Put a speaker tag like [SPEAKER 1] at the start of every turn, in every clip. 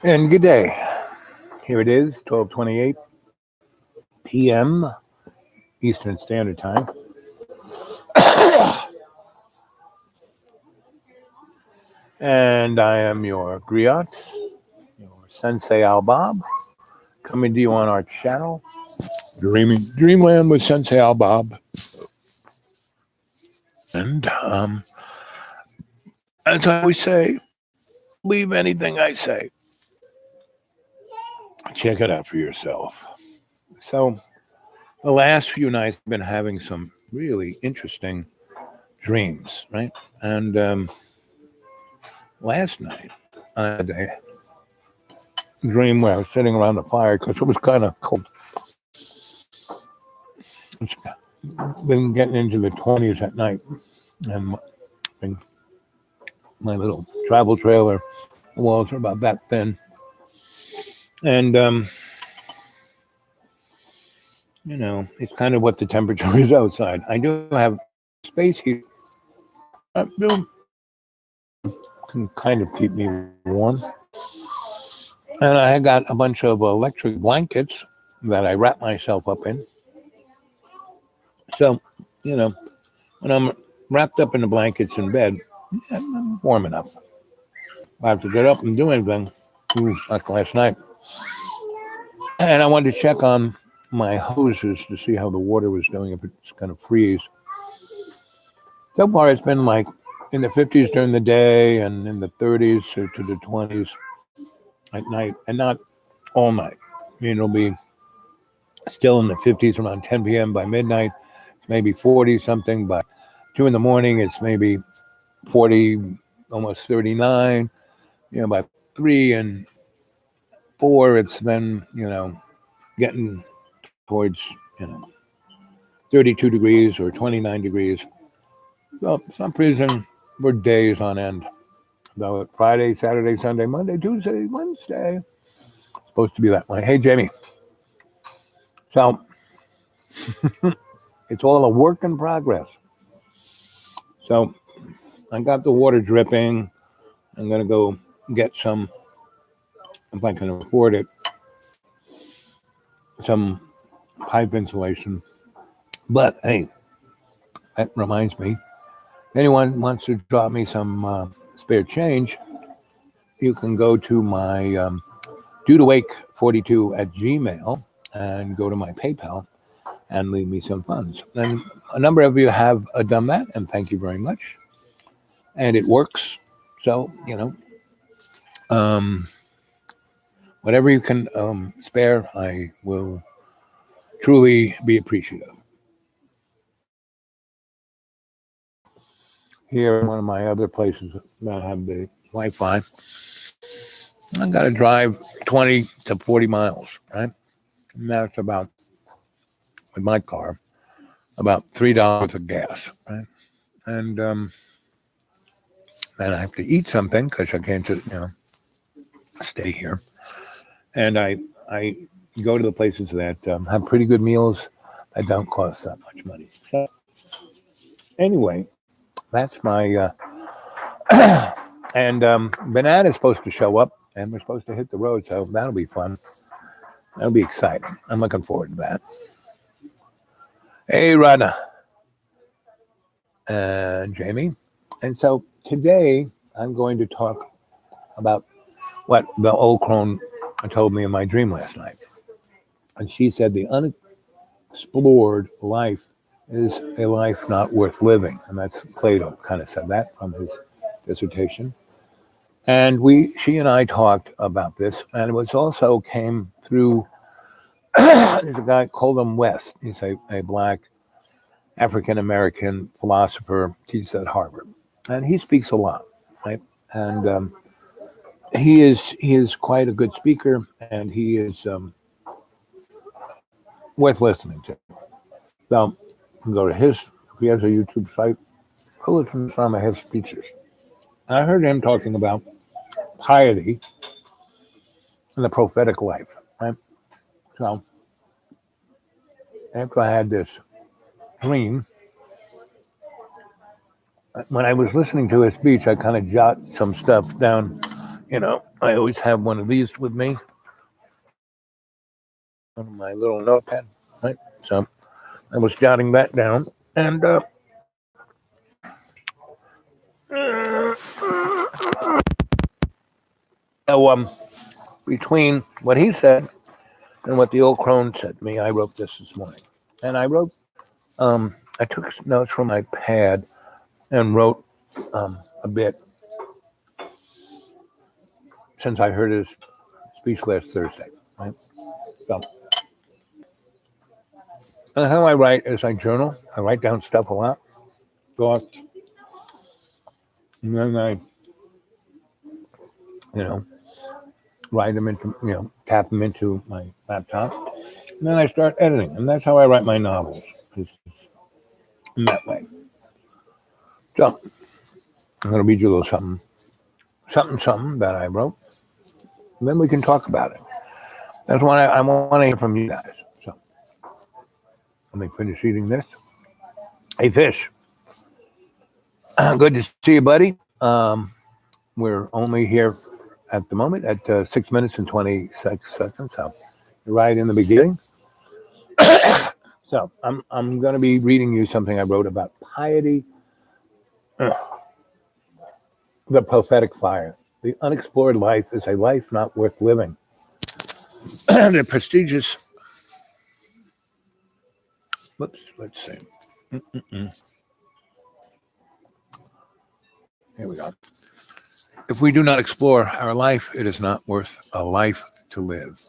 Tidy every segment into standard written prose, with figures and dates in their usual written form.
[SPEAKER 1] And good day. Here it is, 12:28 p.m. Eastern Standard Time. And I am your griot, your Sensei Al Bob, coming to you on our channel, Dreamland with Sensei Al Bob. And as I always say, believe anything I say. Check it out for yourself. So, the last few nights I've been having some really interesting dreams, right? And last night I had a dream where I was sitting around the fire because it was kind of cold. It's been getting into the 20s at night, and my little travel trailer walls are about that thin. And it's kind of what the temperature is outside. I do have space heat. Can kind of keep me warm. And I got a bunch of electric blankets that I wrap myself up in. So, when I'm wrapped up in the blankets in bed, I'm warm enough. If I have to get up and do anything, like last night. And I wanted to check on my hoses to see how the water was doing, if it's going to freeze. So far, it's been like in the 50s during the day and in the 30s to the 20s at night, and not all night. It'll be still in the 50s around 10 p.m. by midnight. It's maybe 40 something by 2 in the morning. It's maybe 40, almost 39. By 3 and 4, it's then, getting towards, 32 degrees or 29 degrees. So for some reason, we're days on end. Though Friday, Saturday, Sunday, Monday, Tuesday, Wednesday, supposed to be that way. Hey, Jamie. So it's all a work in progress. So I got the water dripping. I'm going to go get some, if I can afford it, some pipe insulation. But hey, that reminds me, if anyone wants to drop me some spare change, you can go to my dudewake42@gmail and go to my PayPal and leave me some funds. And a number of you have done that, and thank you very much. And it works. So, whatever you can spare, I will truly be appreciative. Here, one of my other places that have the Wi-Fi, I got to drive 20 to 40 miles, right? And that's about, with my car, about $3 of gas, right? And then I have to eat something because I can't just, stay here. And I go to the places that have pretty good meals that don't cost that much money. So anyway, that's my and Banana's supposed to show up, and we're supposed to hit the road, so that'll be fun. That'll be exciting. I'm looking forward to that. Hey, Rana and Jamie. And so today I'm going to talk about what the old crone told me in my dream last night. And she said the unexplored life is a life not worth living. And that's Plato kind of said that from his dissertation. And she and I talked about this, and it was also came through, there's a guy called him West. He's a black African-American philosopher, teaches at Harvard. And he speaks a lot, right? And he is quite a good speaker, and he is worth listening to. So you can go to if he has a YouTube site, go listen to some of his speeches. And I heard him talking about piety and the prophetic life, right? So after I had this dream, when I was listening to his speech, I kind of jot some stuff down I always have one of these with me on my little notepad, right? So I was jotting that down, and so between what he said and what the old crone said to me, I wrote this morning, and I took notes from my pad and wrote a bit since I heard his speech last Thursday, right? So and how I write is I journal. I write down stuff a lot, thoughts, and then I, you know, write them into, tap them into my laptop, and then I start editing, and that's how I write my novels, is in that way. So I'm going to read you a little something that I wrote, and then we can talk about it. That's what I want to hear from you guys. So let me finish eating this. Hey, Fish, good to see you, buddy. We're only here at the moment at 6 minutes and 26 seconds, so you're right in the beginning. So I'm going to be reading you something I wrote about piety, the prophetic fire. The unexplored life is a life not worth living. The prestigious. Whoops. Let's see. Here we go. If we do not explore our life, it is not worth a life to live.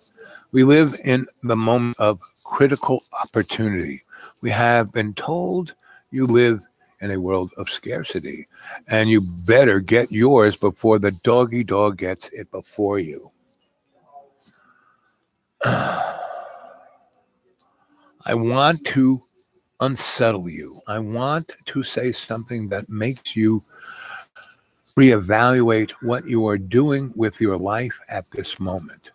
[SPEAKER 1] We live in the moment of critical opportunity. We have been told you live in a world of scarcity, and you better get yours before the doggy dog gets it before you. I want to unsettle you. I want to say something that makes you reevaluate what you are doing with your life at this moment.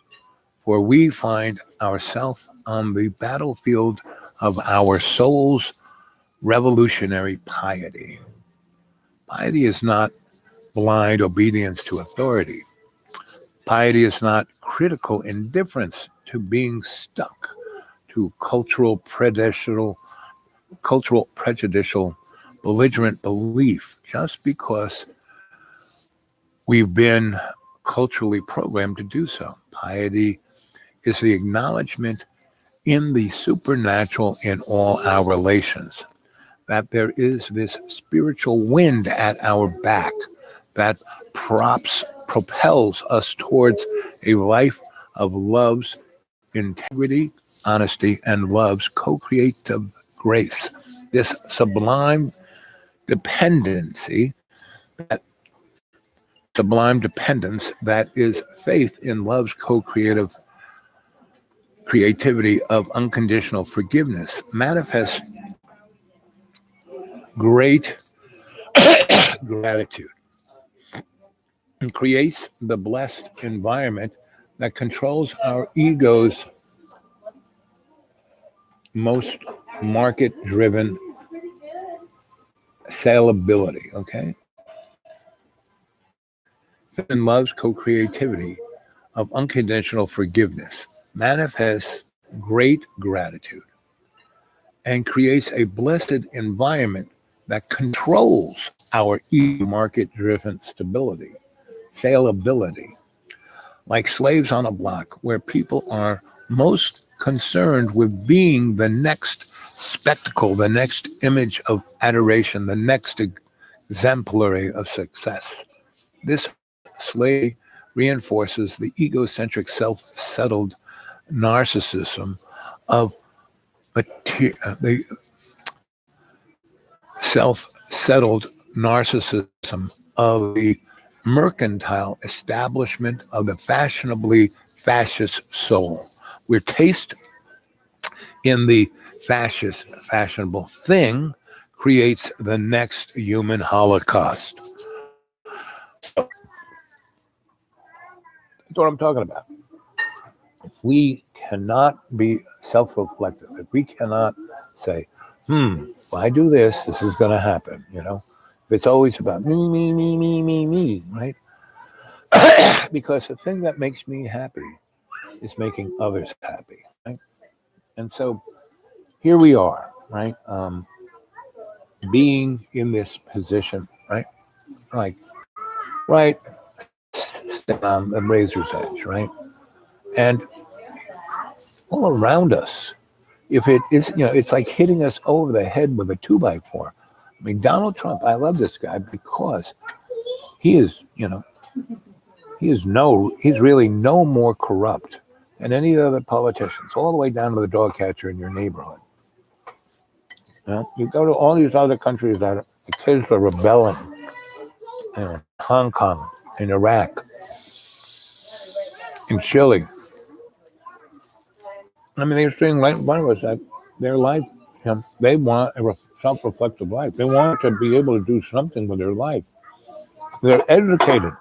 [SPEAKER 1] For we find ourselves on the battlefield of our soul's revolutionary piety. Piety is not blind obedience to authority. Piety is not critical indifference to being stuck to prejudicial, belligerent belief just because we've been culturally programmed to do so. Piety is the acknowledgement in the supernatural in all our relations, that there is this spiritual wind at our back that propels us towards a life of love's integrity, honesty, and love's co-creative grace. This sublime dependency, that sublime dependence that is faith in love's creativity of unconditional forgiveness manifests great gratitude and creates the blessed environment that controls our ego's most market driven saleability. Okay. And love's co-creativity of unconditional forgiveness manifests great gratitude and creates a blessed environment that controls our market driven stability, saleability, like slaves on a block, where people are most concerned with being the next spectacle, the next image of adoration, the next exemplary of success. This slavery reinforces the egocentric, self-settled narcissism of the self-settled narcissism of the mercantile establishment of the fashionably fascist soul. We're taste in the fashionable thing creates the next human holocaust. That's what I'm talking about. If we cannot be self-reflective, if we cannot say, if I do this, this is going to happen, If it's always about me, right? because the thing that makes me happy is making others happy, right? And so here we are, right? Being in this position, right? Like, right, on the razor's edge, right? And all around us, if it is, it's like hitting us over the head with a 2x4. I mean, Donald Trump, I love this guy because he is, he's really no more corrupt than any of the other politicians, all the way down to the dog catcher in your neighborhood. You go to all these other countries that the kids are rebelling, Hong Kong, in Iraq, in Chile. I mean, they're saying right in front of us that their life, they want a self-reflective life. They want to be able to do something with their life. They're educated,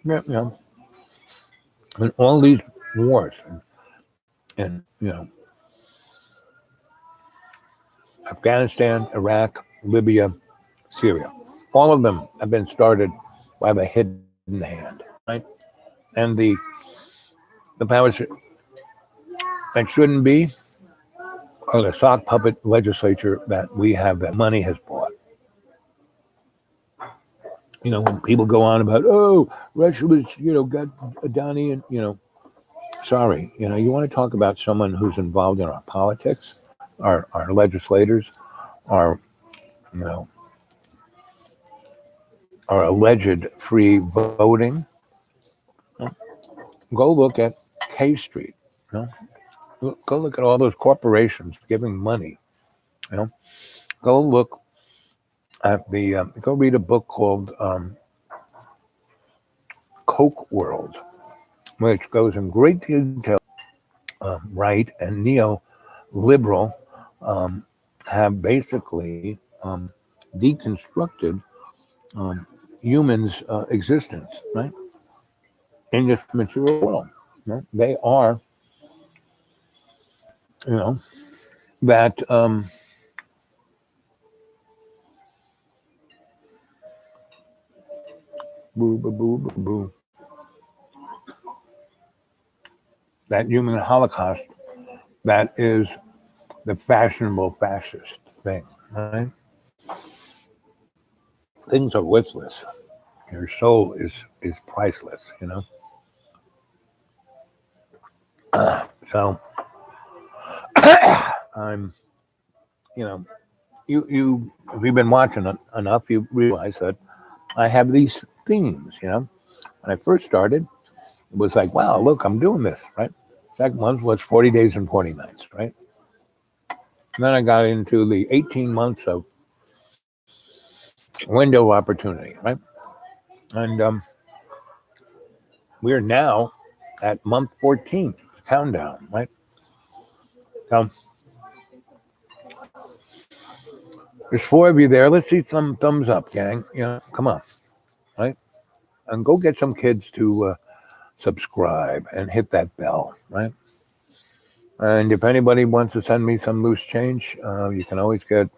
[SPEAKER 1] in all these wars, and Afghanistan, Iraq, Libya, Syria. All of them have been started by the hidden hand, right? And the powers that shouldn't be are the sock puppet legislature that we have, that money has bought. When people go on about, oh, Russia was, got Adani, and, sorry, you want to talk about someone who's involved in our politics, our legislators, our, our alleged free voting. Go look at K Street. Go look at all those corporations giving money. Go look at go read a book called Coke World, which goes in great detail. Right and neo-liberal have basically deconstructed humans' existence, right, in this material world. They are, that boo, boo, boo, boo, boo. That human holocaust that is the fashionable fascist thing, right? Things are worthless. Your soul is priceless, So I'm, you if you've been watching enough, you realize that I have these themes. When I first started, it was like, wow, look, I'm doing this, right? Second one was 40 days and 40 nights, right? And then I got into the 18 months of window of opportunity, right? And we're now at month 14, countdown, right? So there's 4 of you there. Let's see some thumbs up, gang. Come on, right? And go get some kids to subscribe and hit that bell, right? And if anybody wants to send me some loose change, you can always get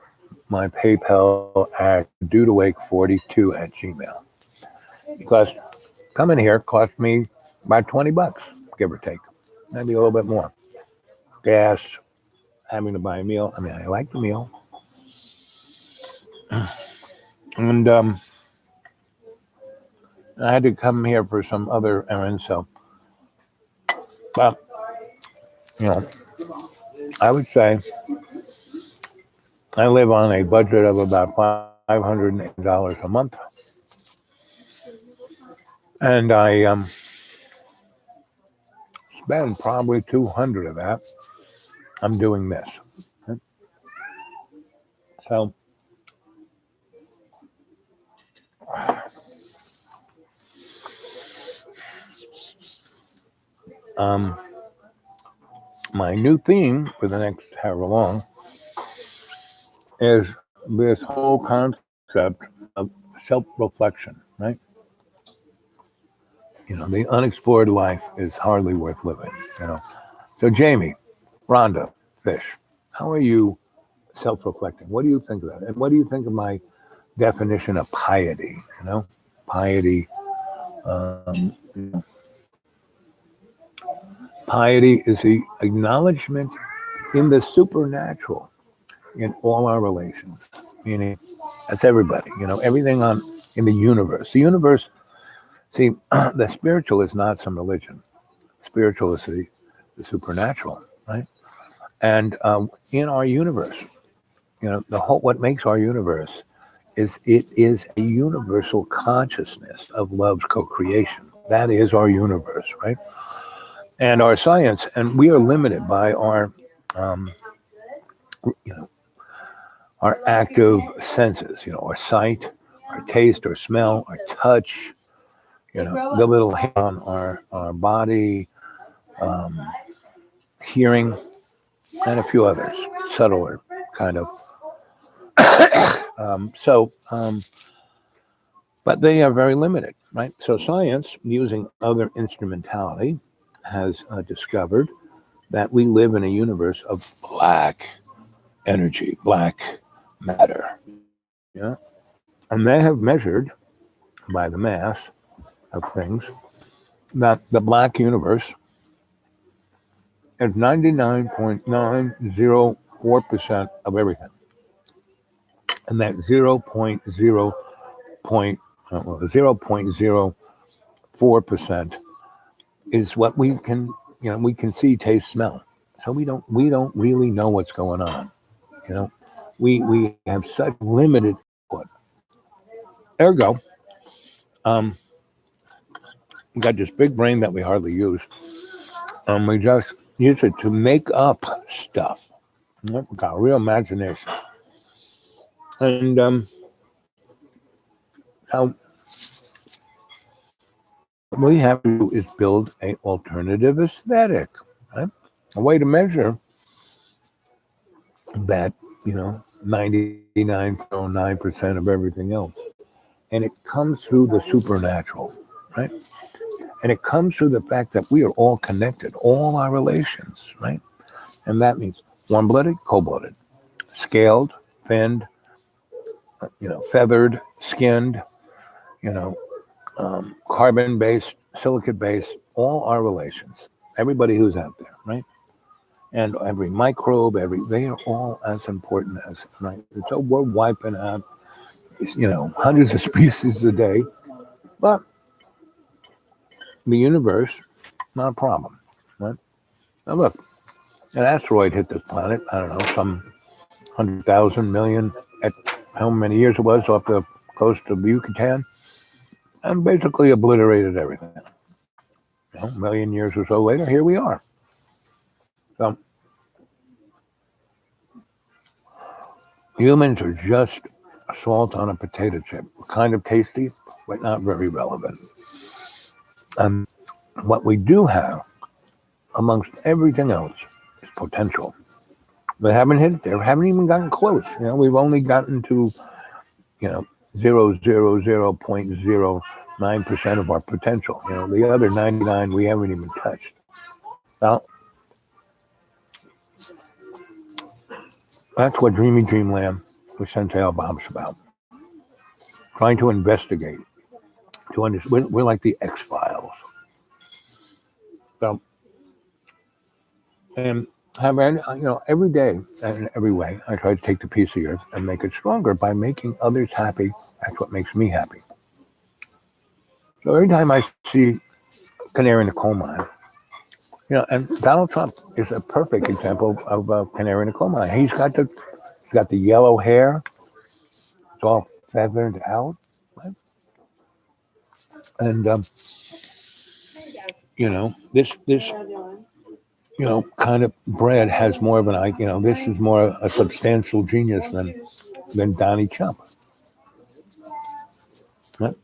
[SPEAKER 1] my PayPal at dudewake42@gmail. Because coming here cost me about $20, give or take, maybe a little bit more. Gas, having to buy a meal. I mean, I like the meal. And I had to come here for some other errands, so, but, I would say I live on a budget of about $580 a month. And I spend probably 200 of that. I'm doing this. So, my new theme for the next however long is this whole concept of self-reflection, right? The unexplored life is hardly worth living, So Jamie, Rhonda, Fish, how are you self-reflecting? What do you think of that? And what do you think of my definition of piety? Piety Piety is the acknowledgement in the supernatural in all our relations, meaning that's everybody, everything on in the universe. The universe, see, the spiritual is not some religion. Spiritual is the supernatural, right? And in our universe, the whole what makes our universe is it is a universal consciousness of love's co-creation. That is our universe, right? And our science, and we are limited by um, you know, our active senses, our sight, our taste, our smell, our touch, the little hair on our body, um, hearing, and a few others, subtler kind of. But they are very limited, right? So science, using other instrumentality, has discovered that we live in a universe of black energy, black matter. Yeah. And they have measured by the mass of things that the black universe is 99.904% of everything. And that 0.04% is what we can see, taste, smell. So we don't really know what's going on. We have such limited input. Ergo, we got this big brain that we hardly use. We just use it to make up stuff. We got a real imagination. And so what we have to do is build an alternative aesthetic, right? A way to measure that, 99.9% of everything else. And it comes through the supernatural, right? And it comes through the fact that we are all connected, all our relations, right? And that means warm-blooded, cold-blooded, scaled, finned, feathered, skinned, carbon-based, silicate-based, all our relations. Everybody who's out there, right? And every microbe, they are all as important as, right? So we're wiping out, hundreds of species a day, but the universe, not a problem, right? Now look, an asteroid hit this planet, I don't know, some 100,000 million, at how many years it was, off the coast of Yucatan, and basically obliterated everything. A million years or so later, here we are. So humans are just salt on a potato chip, kind of tasty, but not very relevant. What we do have, amongst everything else, is potential. They haven't hit it there, haven't even gotten close. We've only gotten to, 0.09% of our potential. The other 99 we haven't even touched. Now, that's what Dreamy Dreamland with Sensei Bob's about. Trying to investigate, to understand. We're like the X-Files. So, and every day and every way, I try to take the piece of the earth and make it stronger by making others happy. That's what makes me happy. So every time I see canary in the coal mine, and Donald Trump is a perfect example of a canary in the coal mine. He's got the yellow hair. It's all feathered out, right? And this kind of bread has more of an this is more a substantial genius than Donnie Trump. Right?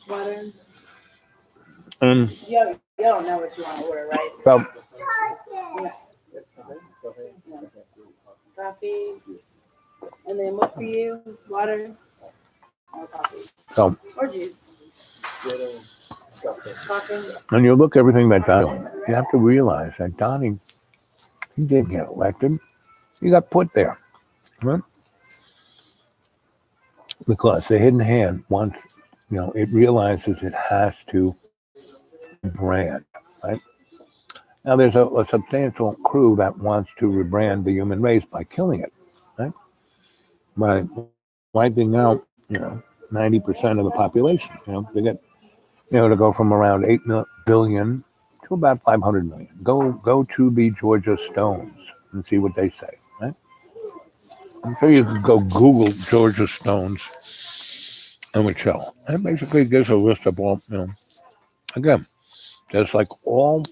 [SPEAKER 2] Water.
[SPEAKER 1] You
[SPEAKER 2] don't know what you want to order, right?
[SPEAKER 1] So,
[SPEAKER 2] coffee. And then what for you? Water or coffee?
[SPEAKER 1] So,
[SPEAKER 2] or juice. Coffee.
[SPEAKER 1] And you look at everything that Donnie, you have to realize that Donnie, he didn't get elected. He got put there. Right? Because the hidden hand wants it realizes it has to rebrand, right? Now, there's a substantial crew that wants to rebrand the human race by killing it, right? By wiping out, 90% of the population. They get, to go from around 8 billion to about 500 million. Go to the Georgia Stones and see what they say, right? I'm sure you can go Google Georgia Stones and it show. And basically gives a list of all, again, just like all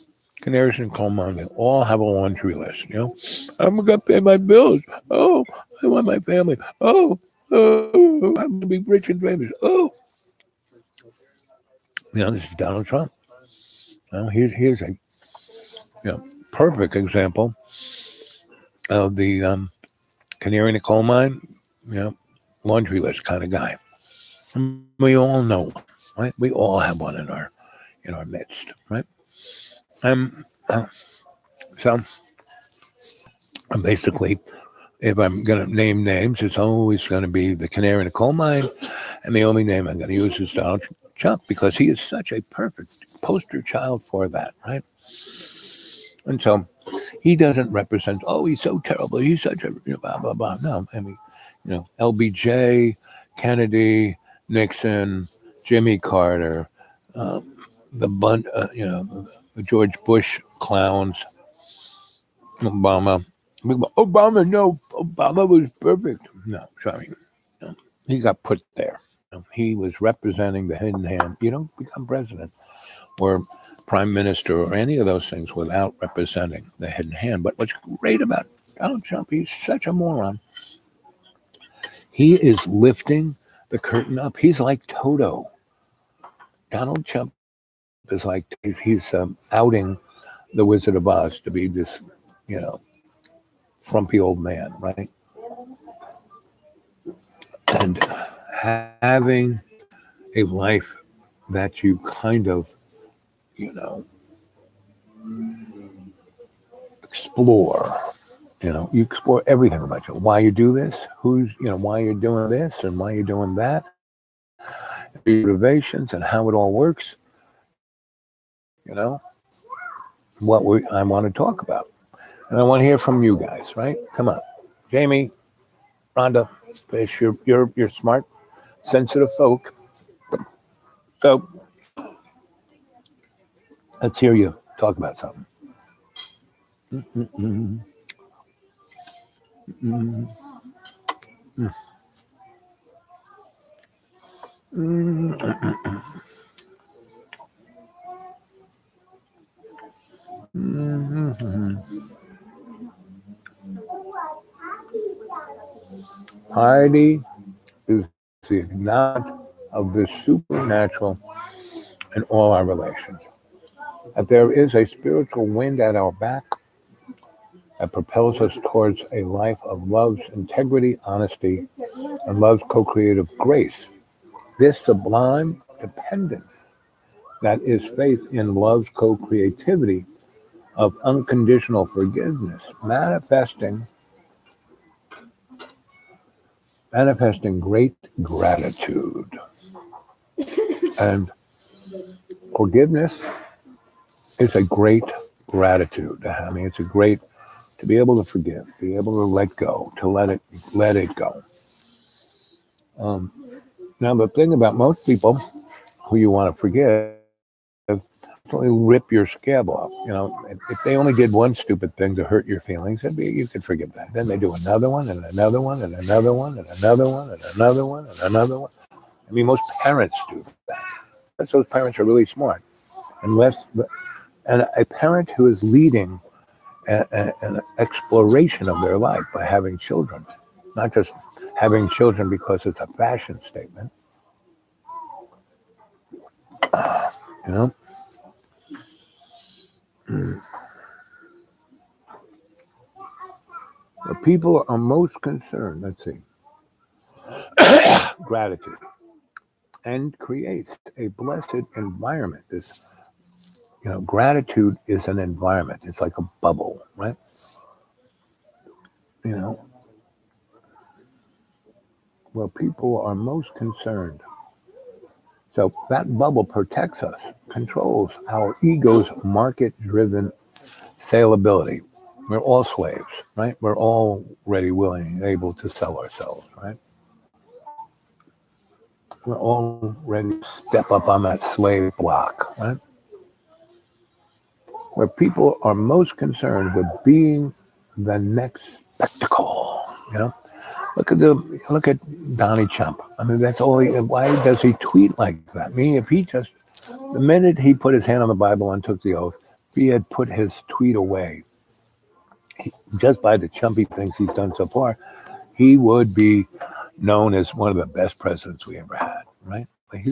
[SPEAKER 1] canaries in coal mine, they all have a laundry list. I'm gonna pay my bills. Oh, I want my family. Oh, I'm gonna be rich and famous. Oh, this is Donald Trump. Here's a perfect example of the canary in the coal mine, you know, laundry list kind of guy. And we all know, right? We all have one in our midst, right? Um, so basically, if I'm going to name names, it's always going to be the canary in the coal mine, and the only name I'm going to use is Donald Trump because he is such a perfect poster child for that, right? And so he doesn't represent. Oh, he's so terrible. He's such a blah blah blah. No, I mean, LBJ, Kennedy, Nixon, Jimmy Carter, the George Bush clowns, Obama. Obama, no, Obama was perfect. No, sorry, he got put there. He was representing the hidden hand. You don't become president or prime minister or any of those things without representing the hidden hand. But what's great about Donald Trump, he's such a moron. He is lifting the curtain up. He's like Toto. Donald Trump is like he's outing the Wizard of Oz to be this, frumpy old man, right? And having a life that you kind of, you know, explore. You explore everything about you. Why you do this? Why you're doing this and why you're doing that. Your motivations and how it all works. I want to talk about, and I want to hear from you guys. Right? Come on, Jamie, Rhonda, Fish. You're smart, sensitive folk. So let's hear you talk about something. Mm-mm-mm. Mm-mm. Mm-mm. Mm-mm. Piety is the acknowledgement of the supernatural in all our relations. That there is a spiritual wind at our back that propels us towards a life of love's integrity, honesty, and love's co-creative grace. This sublime dependence that is faith in love's co-creativity of unconditional forgiveness, manifesting great gratitude. And forgiveness is a great gratitude. I mean, it's a great to be able to forgive, be able to let go, to let it go. Um, Now, the thing about most people who you want to forgive, actually rip your scab off. If they only did one stupid thing to hurt your feelings, you could forgive that. Then they do another one and another one and another one and another one and another one and another one. I mean, most parents do that. Unless those parents are really smart. And a parent who is leading an exploration of their life by having children, not just having children because it's a fashion statement, you know. The people are most concerned, let's see, gratitude, and creates a blessed environment. Gratitude is an environment. It's like a bubble, right? You know, where people are most concerned So that bubble protects us, controls our ego's market-driven saleability. We're all slaves, right? We're all ready, willing, and able to sell ourselves, right? We're all ready to step up on that slave block, right? Where people are most concerned with being the next spectacle, you know? Look at Donnie Trump. I mean, that's all. Why does he tweet like that? I mean, if he just the minute he put his hand on the Bible and took the oath, if he had put his tweet away, just by the chumpy things he's done so far, he would be known as one of the best presidents we ever had, right? Like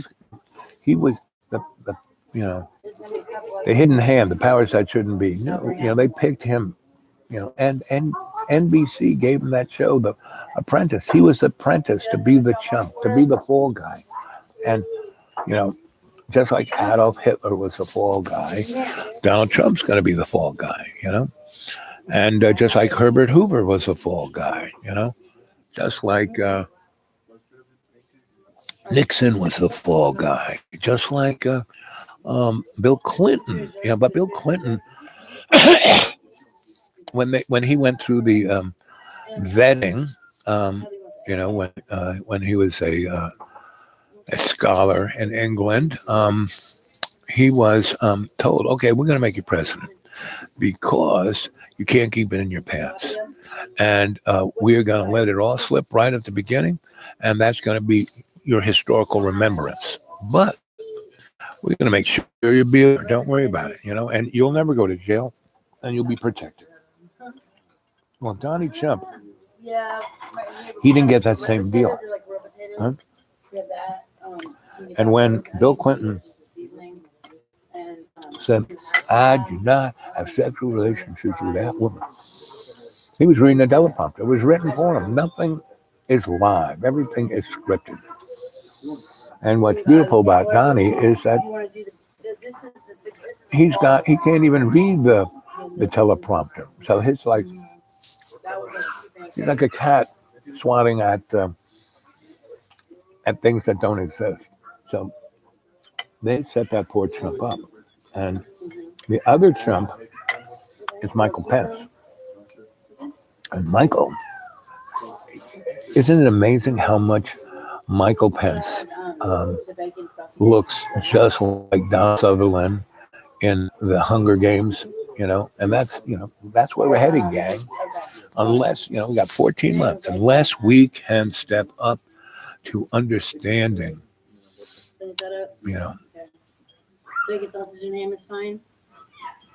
[SPEAKER 1] he was the you know the hidden hand, the powers that shouldn't be. No, they picked him, and NBC gave him that show, The Apprentice. He was apprenticed to be the chump, to be the fall guy, and you know. Just like Adolf Hitler was the fall guy, Donald Trump's going to be the fall guy, And just like Herbert Hoover was the fall guy, Just like Nixon was the fall guy. Just like Bill Clinton, But Bill Clinton, when he went through the vetting, when he was a scholar in England, he was told, okay, we're going to make you president because you can't keep it in your pants. And we're going to let it all slip right at the beginning. And that's going to be your historical remembrance. But we're going to make sure you'll be there. Don't worry about it, and you'll never go to jail and you'll be protected. Well, Donnie Trump, he didn't get that same deal. Huh? And when Bill Clinton said, I do not have sexual relationships with that woman, he was reading a teleprompter. It was written for him. Nothing is live. Everything is scripted. And what's beautiful about Donnie is that he can't even read the teleprompter. So he's like a cat swatting at things that don't exist. So they set that poor chump up. And the other chump is Michael Pence. And Michael, isn't it amazing how much Michael Pence looks just like Don Sutherland in the Hunger Games, and that's where we're heading, gang. Unless, we got 14 months, unless we can step up to understanding,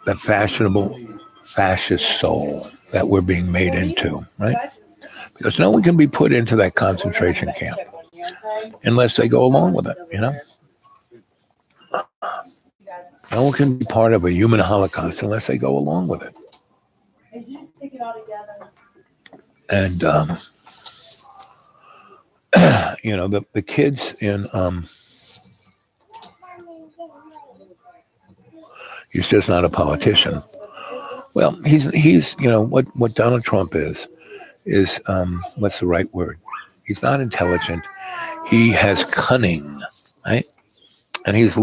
[SPEAKER 1] the fashionable fascist soul that we're being made into, right? Because no one can be put into that concentration camp unless they go along with it, No one can be part of a human holocaust unless they go along with it. And, the kids in, he's just not a politician. Well, he's what Donald Trump is what's the right word? He's not intelligent. He has cunning, right? And he's he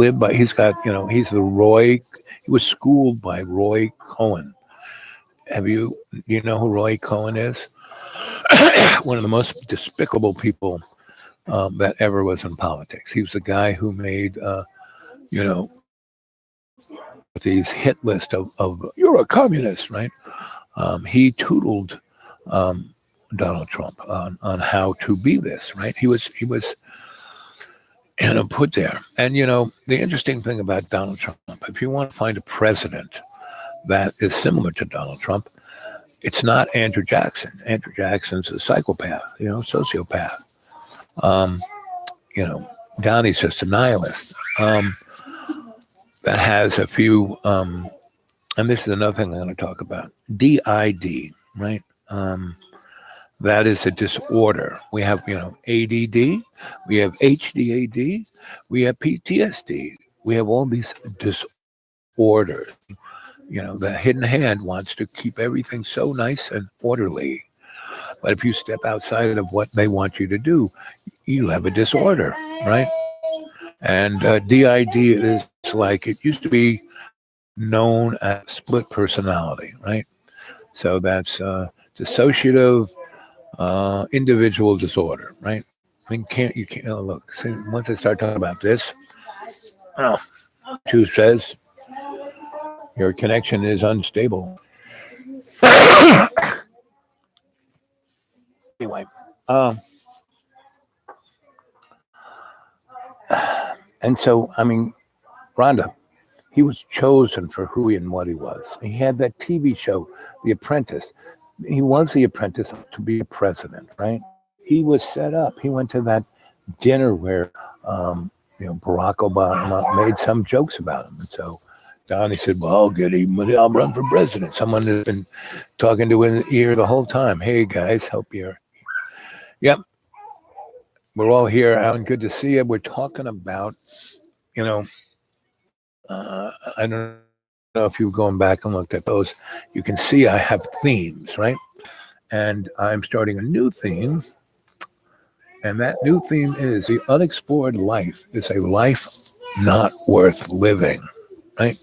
[SPEAKER 1] was schooled by Roy Cohen. Do you know who Roy Cohen is? One of the most despicable people that ever was in politics. He was the guy who made, these hit list of you're a communist, right? He tutored Donald Trump on how to be this, right? He was put there. And the interesting thing about Donald Trump, if you want to find a president that is similar to Donald Trump, it's not Andrew Jackson. Andrew Jackson's a psychopath, sociopath. Donnie's just a nihilist. That has a few, and this is another thing I'm going to talk about, DID, right? That is a disorder. We have, ADD, we have HDAD, we have PTSD. We have all these disorders. The hidden hand wants to keep everything so nice and orderly. But if you step outside of what they want you to do, you have a disorder, right? And DID is like it used to be known as split personality, right? So that's dissociative individual disorder, right? I mean, you can't look. See, once I start talking about this, oh, two says your connection is unstable. Anyway, um, and so I mean, Rhonda, he was chosen for who he and what he was. He had that TV show, The Apprentice. He was the apprentice to be a president, right? He was set up. He went to that dinner where, Barack Obama made some jokes about him. And so Donnie said, well, I'll get him. I'll run for president. Someone has been talking to his ear the whole time. Hey, guys, hope you're. Yep, we're all here. Alan, good to see you. We're talking about, you know, I don't know if you've gone back and looked at those. You can see I have themes, right? And I'm starting a new theme. And that new theme is the unexplored life is a life not worth living, right?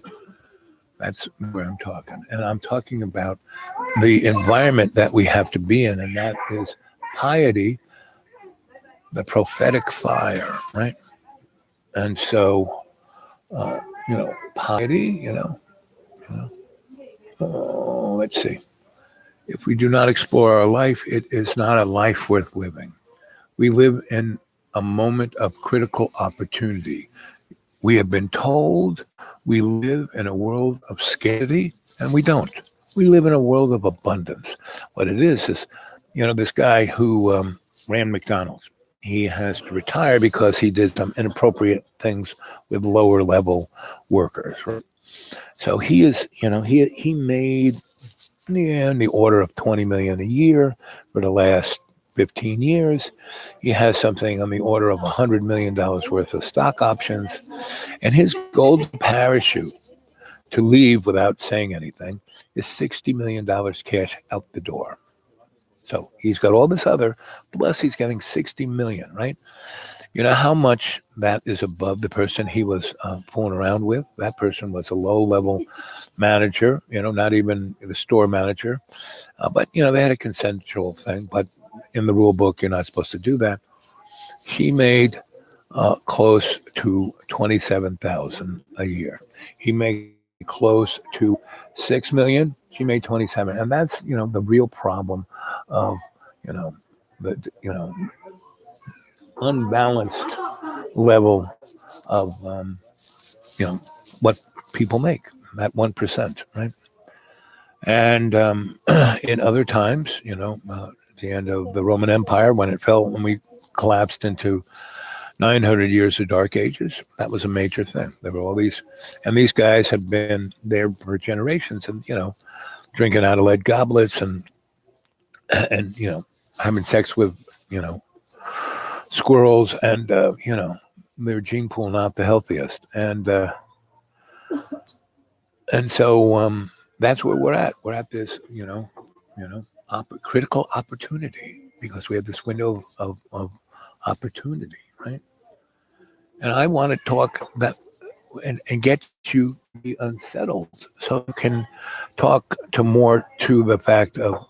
[SPEAKER 1] That's where I'm talking. And I'm talking about the environment that we have to be in, and that is piety, the prophetic fire, right? And so, piety, let's see. If we do not explore our life, it is not a life worth living. We live in a moment of critical opportunity. We have been told we live in a world of scarcity, and we don't. We live in a world of abundance. What it is, this guy who ran McDonald's, he has to retire because he did some inappropriate things with lower level workers. Right? So he is, he made in the order of 20 million a year for the last 15 years. He has something on the order of $100 million worth of stock options. And his golden parachute to leave without saying anything is $60 million cash out the door. So he's got all this other, plus he's getting 60 million, right? You know how much that is above the person he was fooling around with? That person was a low level manager, not even the store manager. But, they had a consensual thing. But in the rule book, you're not supposed to do that. She made close to 27,000 a year. He made close to 6 million. She made 27, and that's the real problem of the unbalanced level of what people make, that 1%, right? And in other times, at the end of the Roman Empire, when we collapsed into 900 years of dark ages, that was a major thing. There were all these, and these guys had been there for generations, and drinking out of lead goblets and having sex with squirrels, and their gene pool not the healthiest, and so that's where we're at. We're at this critical opportunity because we have this window of opportunity, right? And I want to talk that and get you to be unsettled so you can talk to the fact of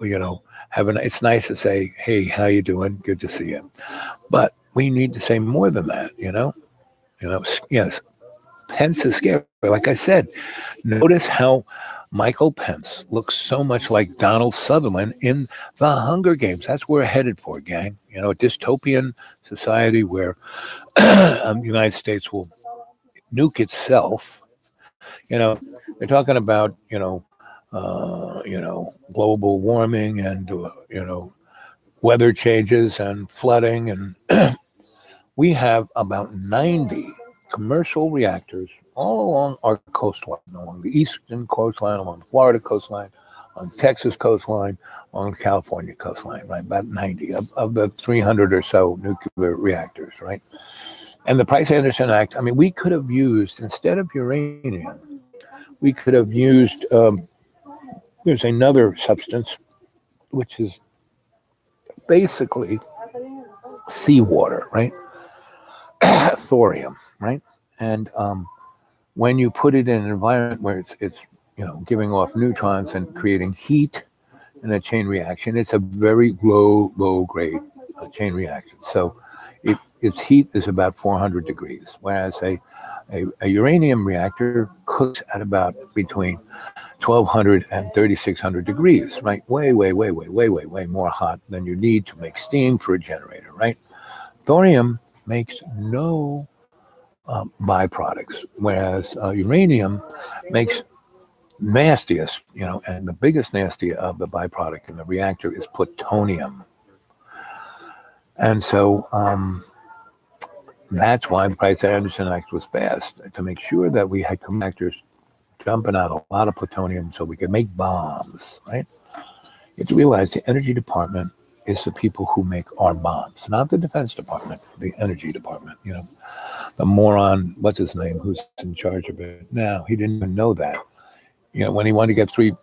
[SPEAKER 1] having. It's nice to say, hey, how you doing, good to see you, but we need to say more than that. Yes, Pence is scary. Like I said, notice how Michael Pence looks so much like Donald Sutherland in the Hunger Games. That's where we're headed for, gang. A dystopian society where the United States will nuke itself. They're talking about global warming and weather changes and flooding, and we have about 90 commercial reactors all along our coastline, along the eastern coastline, along the Florida coastline, on Texas coastline, on the California coastline, right? About 90 of the 300 or so nuclear reactors, right? And the Price-Anderson Act, I mean, we could have used, instead of uranium, we could have used, there's another substance, which is basically seawater, right? thorium, right? And when you put it in an environment where it's giving off neutrons and creating heat in a chain reaction, it's a very low grade chain reaction. So its heat is about 400 degrees, whereas a uranium reactor cooks at about between 1200 and 3600 degrees, right? Way more hot than you need to make steam for a generator, right? Thorium makes no byproducts, whereas uranium makes nastiest, and the biggest nasty of the byproduct in the reactor is plutonium. And so that's why the Price-Anderson Act was passed, to make sure that we had reactors dumping out a lot of plutonium so we could make bombs, right? You have to realize the Energy Department is the people who make our bombs, not the Defense Department, the Energy Department. The moron, what's his name, who's in charge of it now, he didn't even know that. When he wanted to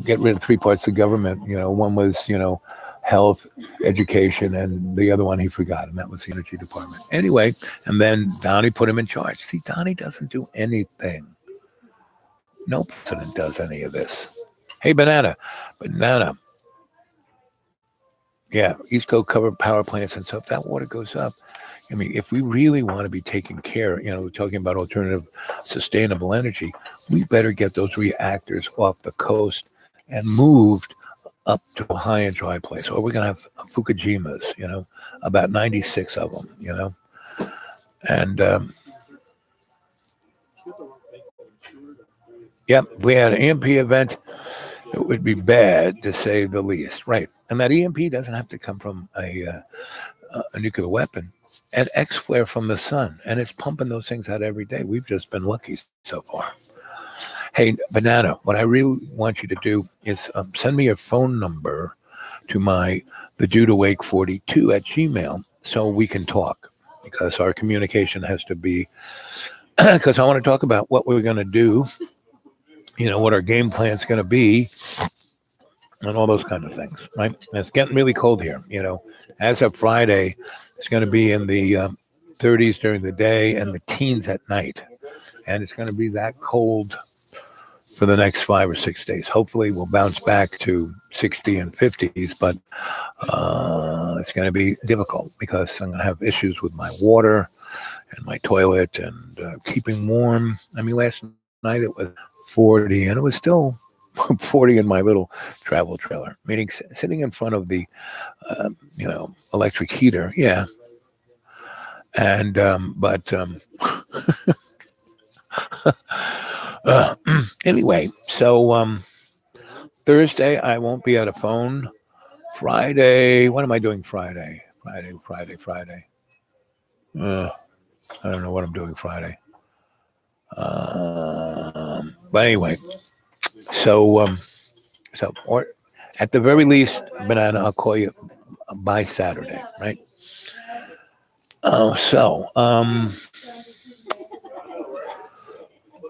[SPEAKER 1] get rid of three parts of government, one was, health, education, and the other one he forgot, and that was the Energy Department. Anyway, and then Donnie put him in charge. See, Donnie doesn't do anything. No president does any of this. Hey, banana. Yeah, East Coast covered power plants and stuff. That water goes up. I mean, if we really want to be taken care, we're talking about alternative, sustainable energy, we better get those reactors off the coast and moved up to a high and dry place, or we're going to have Fukushimas, about 96 of them, And, yep, we had an EMP event. It would be bad, to say the least, right? And that EMP doesn't have to come from a nuclear weapon. An X flare from the sun, and it's pumping those things out every day. We've just been lucky so far. Hey, Banana, what I really want you to do is send me your phone number to the Dude Awake 42 at Gmail so we can talk, because our communication has to be, because I want to talk about what we're going to do, what our game plan is going to be, and all those kind of things, right? And it's getting really cold here, As of Friday, it's going to be in the 30s during the day and the teens at night. And it's going to be that cold for the next 5 or 6 days. Hopefully, we'll bounce back to 60 and 50s, but it's going to be difficult because I'm going to have issues with my water and my toilet and keeping warm. I mean, last night it was 40, and it was still 40 in my little travel trailer, meaning sitting in front of the, electric heater. Yeah. And, but anyway, so Thursday, I won't be at a phone. Friday, what am I doing Friday? Friday. I don't know what I'm doing Friday. But anyway, so or at the very least, Banana, I'll call you by Saturday, right?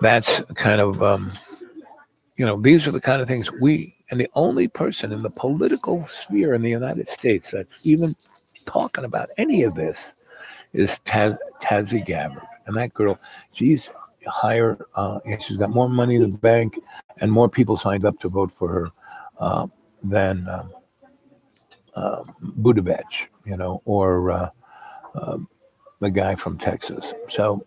[SPEAKER 1] That's kind of, these are the kind of things and the only person in the political sphere in the United States that's even talking about any of this is Tazi Gabbard. And that girl, she's higher, she's got more money in the bank and more people signed up to vote for her than Buttigieg, or the guy from Texas. So,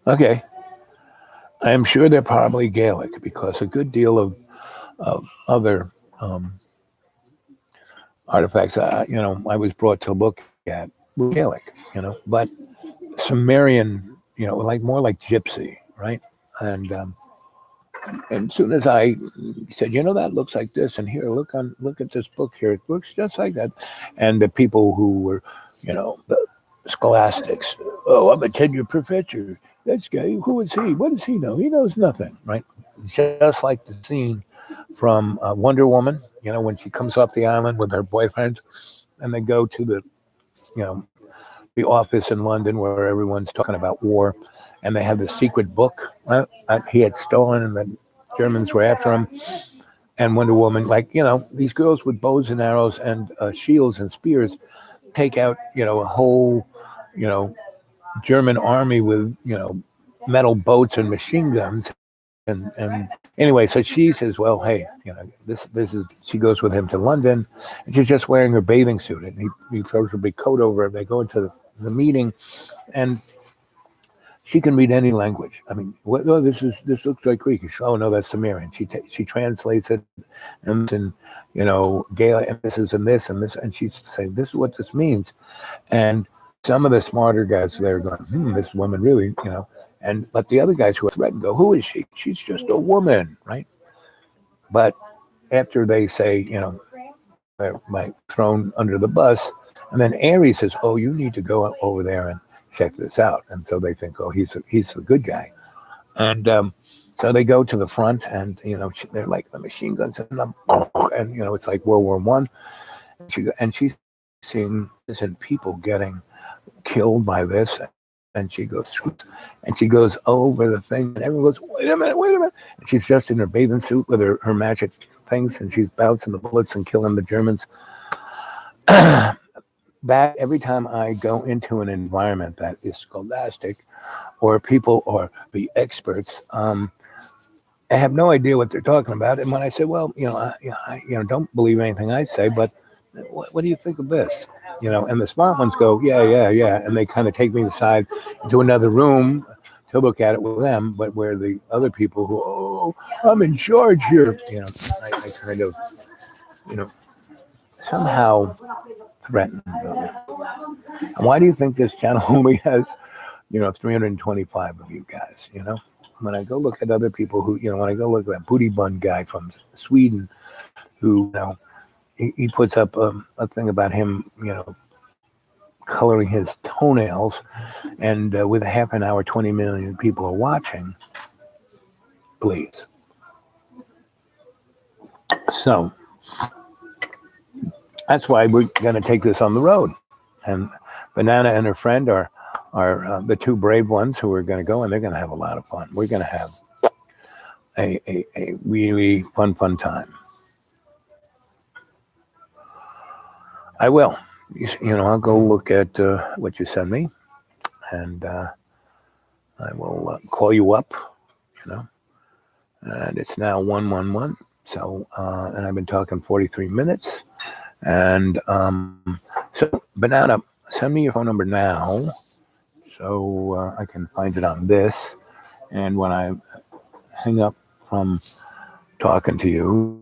[SPEAKER 1] okay. I am sure they're probably Gaelic because a good deal of other artifacts, I was brought to look at were Gaelic, but Sumerian, like more like Gypsy, right? And as soon as I said, that looks like this, and here, look at this book here, it looks just like that. And the people who were, the scholastics, oh, I'm a tenured professor. This guy, who is he? What does he know? He knows nothing, right? Just like the scene from Wonder Woman, when she comes off the island with her boyfriend, and they go to the office in London where everyone's talking about war, and they have the secret book he had stolen, and the Germans were after him. and Wonder Woman, like, these girls with bows and arrows and shields and spears take out, a whole, you know, German army with, metal boats and machine guns. And anyway, so she says, well, hey, this is, she goes with him to London, and she's just wearing her bathing suit, and he throws a big coat over her. They go into the meeting, and she can read any language. I mean, oh, this looks like Greek. Oh no, that's Sumerian. She translates it, and Gaelic, and this is and this and this, and she's saying, this is what this means. And some of the smarter guys there are going, this woman really, and but the other guys who are threatened go, who is she? She's just a woman, right? But after they say, they're like thrown under the bus, and then Ares says, oh, you need to go over there and check this out. And so they think, oh, he's the good guy. And so they go to the front, and they're like the machine guns, and it's like World War One. And she's seeing this and people getting killed by this, and she goes over the thing, and everyone goes, wait a minute, and she's just in her bathing suit with her magic things, and she's bouncing the bullets and killing the Germans. That every time I go into an environment that is scholastic, or people or the experts, I have no idea what they're talking about. And when I say, well, I don't believe anything I say, but what do you think of this? And the smart ones go, yeah, and they kind of take me aside into another room to look at it with them. But where the other people who, oh, I'm in charge here, I kind of, somehow threaten them. And why do you think this channel only has, 325 of you guys? When I go look at other people who, when I go look at that booty bun guy from Sweden, who, he puts up a thing about him, coloring his toenails, and with a half an hour, 20 million people are watching. Please. So that's why we're going to take this on the road. And Banana and her friend are the two brave ones who are going to go, and they're going to have a lot of fun. We're going to have a really fun time. I will. I'll go look at what you send me, and I will call you up, and it's now 111. So, and I've been talking 43 minutes. And so, Banana, send me your phone number now, so I can find it on this. And when I hang up from talking to you,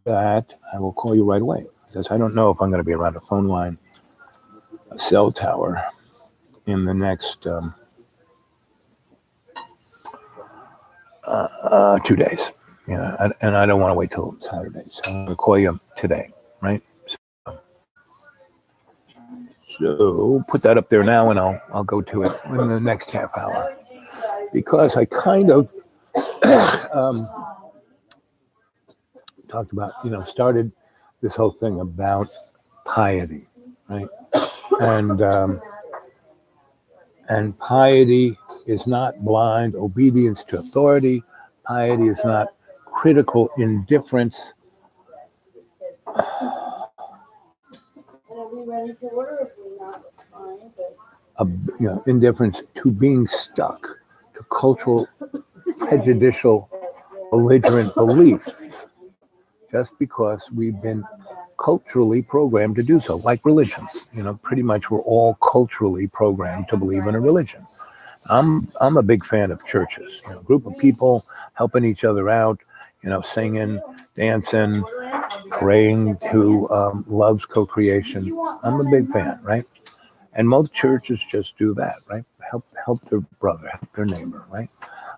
[SPEAKER 1] that I will call you right away, because I don't know if I'm going to be around a phone line, a cell tower, in the next 2 days. And I don't want to wait till Saturday, so I'm going to call you today, right? So put that up there now, and I'll go to it in the next half hour, because I kind of talked about, started this whole thing about piety, right? And piety is not blind obedience to authority. Piety is not critical indifference. Indifference to being stuck to cultural, prejudicial, belligerent belief, just because we've been culturally programmed to do so, like religions. Pretty much we're all culturally programmed to believe in a religion. I'm a big fan of churches, a group of people helping each other out, singing, dancing, praying to love's co-creation. I'm a big fan, right? And most churches just do that, right? Help their brother, help their neighbor, right?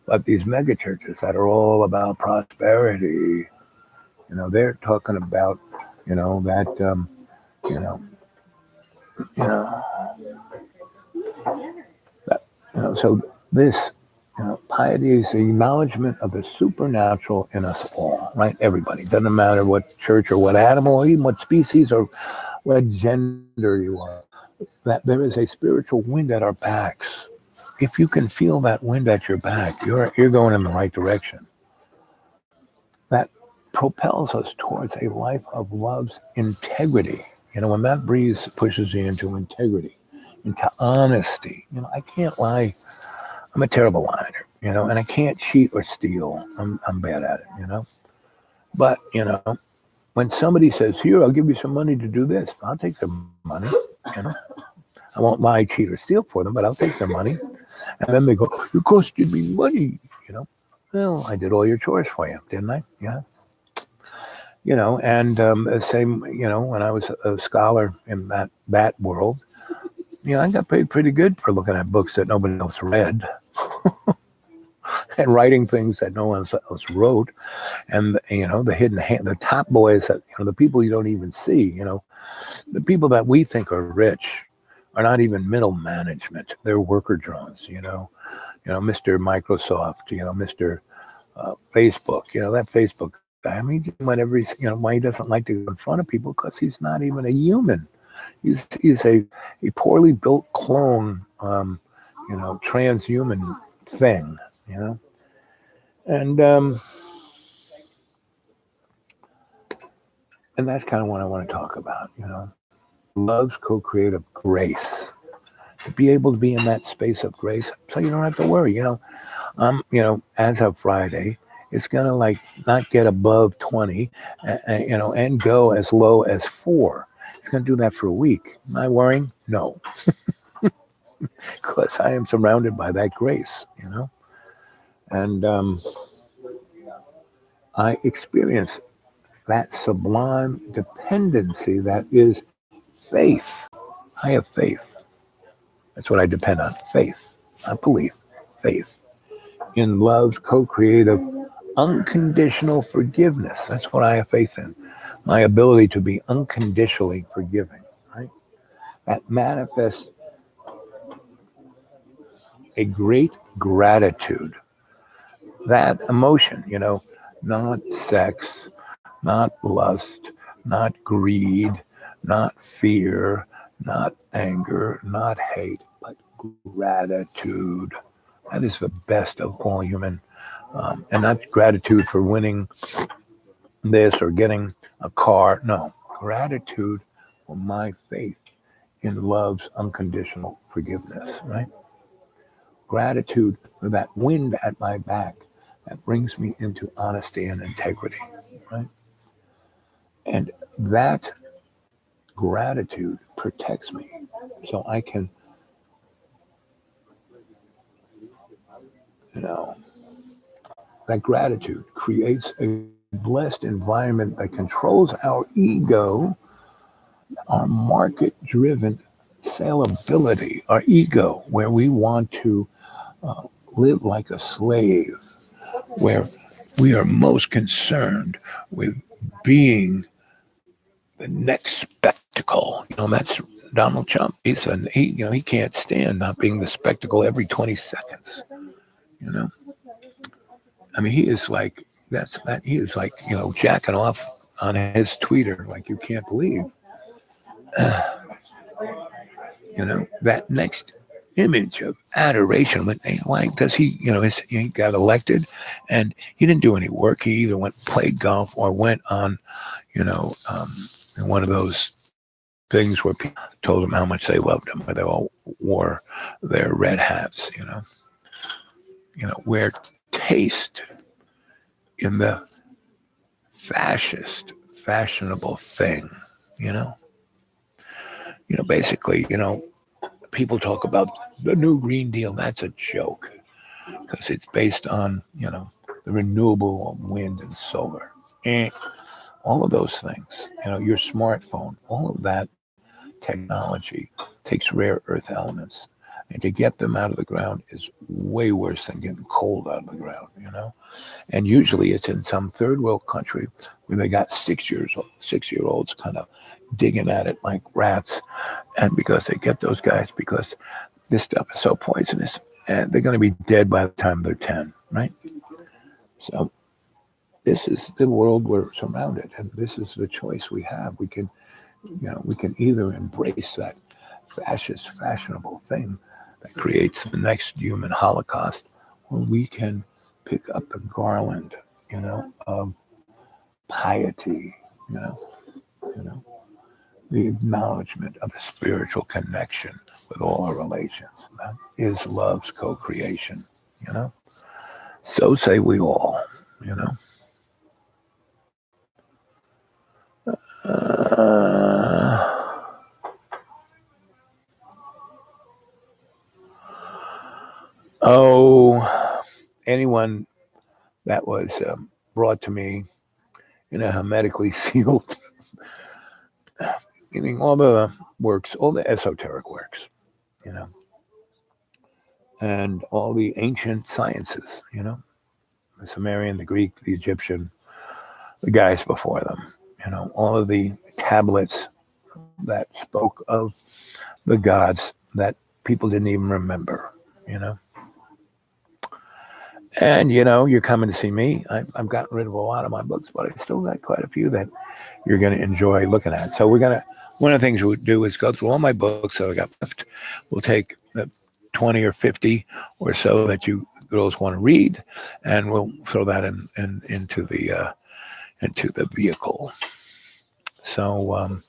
[SPEAKER 1] But these mega churches that are all about prosperity, they're talking about, so this, piety is the acknowledgement of the supernatural in us all, right? Everybody. Doesn't matter what church or what animal or even what species or what gender you are, that there is a spiritual wind at our backs. If you can feel that wind at your back, you're going in the right direction. propels us towards a life of love's integrity. When that breeze pushes you into integrity, into honesty, I can't lie. I'm a terrible liar, and I can't cheat or steal. I'm bad at it. But, when somebody says, here, I'll give you some money to do this, I'll take some money, you know. I won't lie, cheat, or steal for them, but I'll take their money. And then they go, it costed me money. Well, I did all your chores for you, didn't I? Yeah. And same, when I was a scholar in that world, I got paid pretty good for looking at books that nobody else read and writing things that no one else wrote. And, the hidden hand, the top boys that, the people you don't even see, the people that we think are rich are not even middle management. They're worker drones, Mr. Microsoft, Mr. Facebook, that Facebook guy. I mean, whenever why he doesn't like to go in front of people, because he's not even a human. He's a poorly built clone, transhuman thing, and that's kind of what I want to talk about, love's co-creative grace. To be able to be in that space of grace, so you don't have to worry, as of Friday, it's gonna like not get above 20, and go as low as 4. It's gonna do that for a week. Am I worrying? No, because I am surrounded by that grace, and I experience that sublime dependency that is faith. I have faith. That's what I depend on. Faith, not belief. Faith in love's co-creative unconditional forgiveness. That's what I have faith in. My ability to be unconditionally forgiving, right? That manifests a great gratitude. That emotion, not sex, not lust, not greed, not fear, not anger, not hate, but gratitude. That is the best of all human. And not gratitude for winning this or getting a car. No, gratitude for my faith in love's unconditional forgiveness, right? Gratitude for that wind at my back that brings me into honesty and integrity, right? And that gratitude protects me so I can, that gratitude creates a blessed environment that controls our ego, our market-driven salability, our ego, where we want to live like a slave, where we are most concerned with being the next spectacle. That's Donald Trump. He can't stand not being the spectacle every 20 seconds. I mean, he is like he is like jacking off on his Twitter like you can't believe. That next image of adoration. Why does he? He got elected, and he didn't do any work. He either went played golf or went on, one of those things where people told him how much they loved him, where they all wore their red hats. Where taste in the fashionable thing. Basically, people talk about the new Green Deal. That's a joke because it's based on, the renewable wind and solar. And all of those things, your smartphone, all of that technology takes rare earth elements. And to get them out of the ground is way worse than getting coal out of the ground, And usually it's in some third world country where they got 6-year-olds kind of digging at it like rats. And because they get those guys, because this stuff is so poisonous, and they're going to be dead by the time they're 10, right? So this is the world we're surrounded, and this is the choice we have. We can either embrace that fashionable thing that creates the next human Holocaust, or we can pick up the garland, of piety, the acknowledgement of a spiritual connection with all our relations. That is love's co-creation, you know. So say we all, you know. Oh, anyone that was brought to me in a hermetically sealed, meaning all the works, all the esoteric works, you know, and all the ancient sciences, the Sumerian, the Greek, the Egyptian, the guys before them, all of the tablets that spoke of the gods that people didn't even remember, you know. And, you're coming to see me. I've gotten rid of a lot of my books, but I still got quite a few that you're going to enjoy looking at. So one of the things we'll do is go through all my books that I got left. We'll take 20 or 50 or so that you girls want to read, and we'll throw that into the vehicle. So,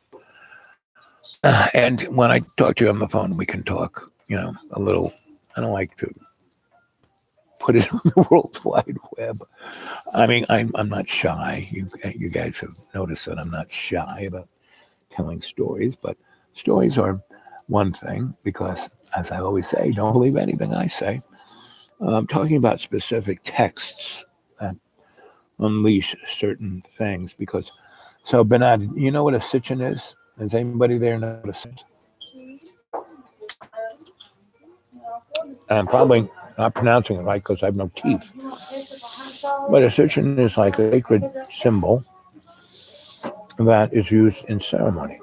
[SPEAKER 1] and when I talk to you on the phone, we can talk, a little. I don't like to put it on the World Wide Web. I mean, I'm not shy. You guys have noticed that I'm not shy about telling stories, but stories are one thing because, as I always say, don't believe anything I say. I'm talking about specific texts that unleash certain things because. So, Bernard, you know what a sitchin is? Does anybody there know what a sitchin is? And I'm probably not pronouncing it right because I have no teeth. But a sitchin is like a sacred symbol that is used in ceremony.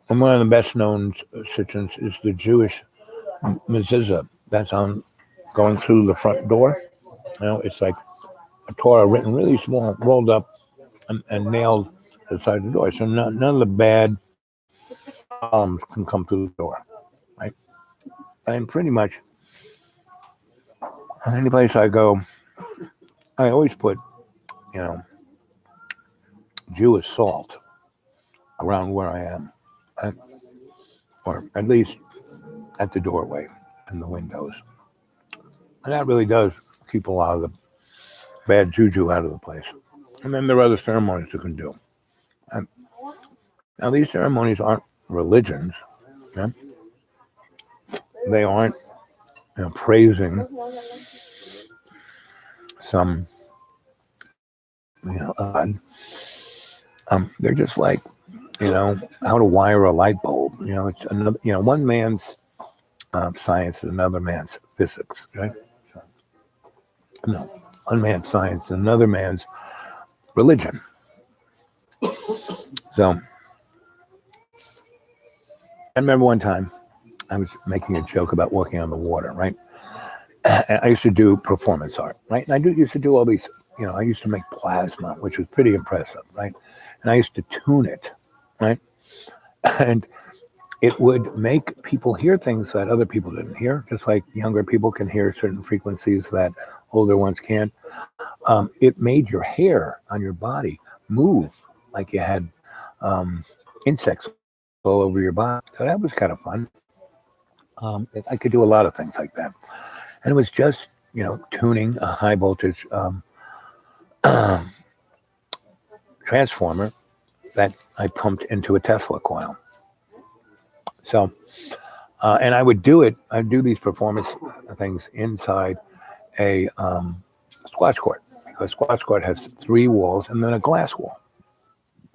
[SPEAKER 1] And one of the best known sitchins is the Jewish mezuzah that's on going through the front door. It's like a Torah written really small, rolled up and nailed inside the door. So none of the bad columns can come through the door, right? And pretty much any place I go, I always put, Jewish salt around where I am, or at least at the doorway and the windows. And that really does keep a lot of the bad juju out of the place. And then there are other ceremonies you can do. And now, these ceremonies aren't religions. Yeah? They aren't praising some God. They're just like how to wire a light bulb. It's another. One man's science is another man's physics. Right? No, one man's science is another man's religion. So I remember one time I was making a joke about walking on the water. Right? I used to do performance art, right? And used to do all these, I used to make plasma, which was pretty impressive, right? And I used to tune it, right? And it would make people hear things that other people didn't hear, just like younger people can hear certain frequencies that older ones can't. It made your hair on your body move like you had insects all over your body. So that was kind of fun. I could do a lot of things like that. And it was just, tuning a high voltage transformer that I pumped into a Tesla coil. So, and I'd do these performance things inside a squash court, because squash court has 3 walls and then a glass wall.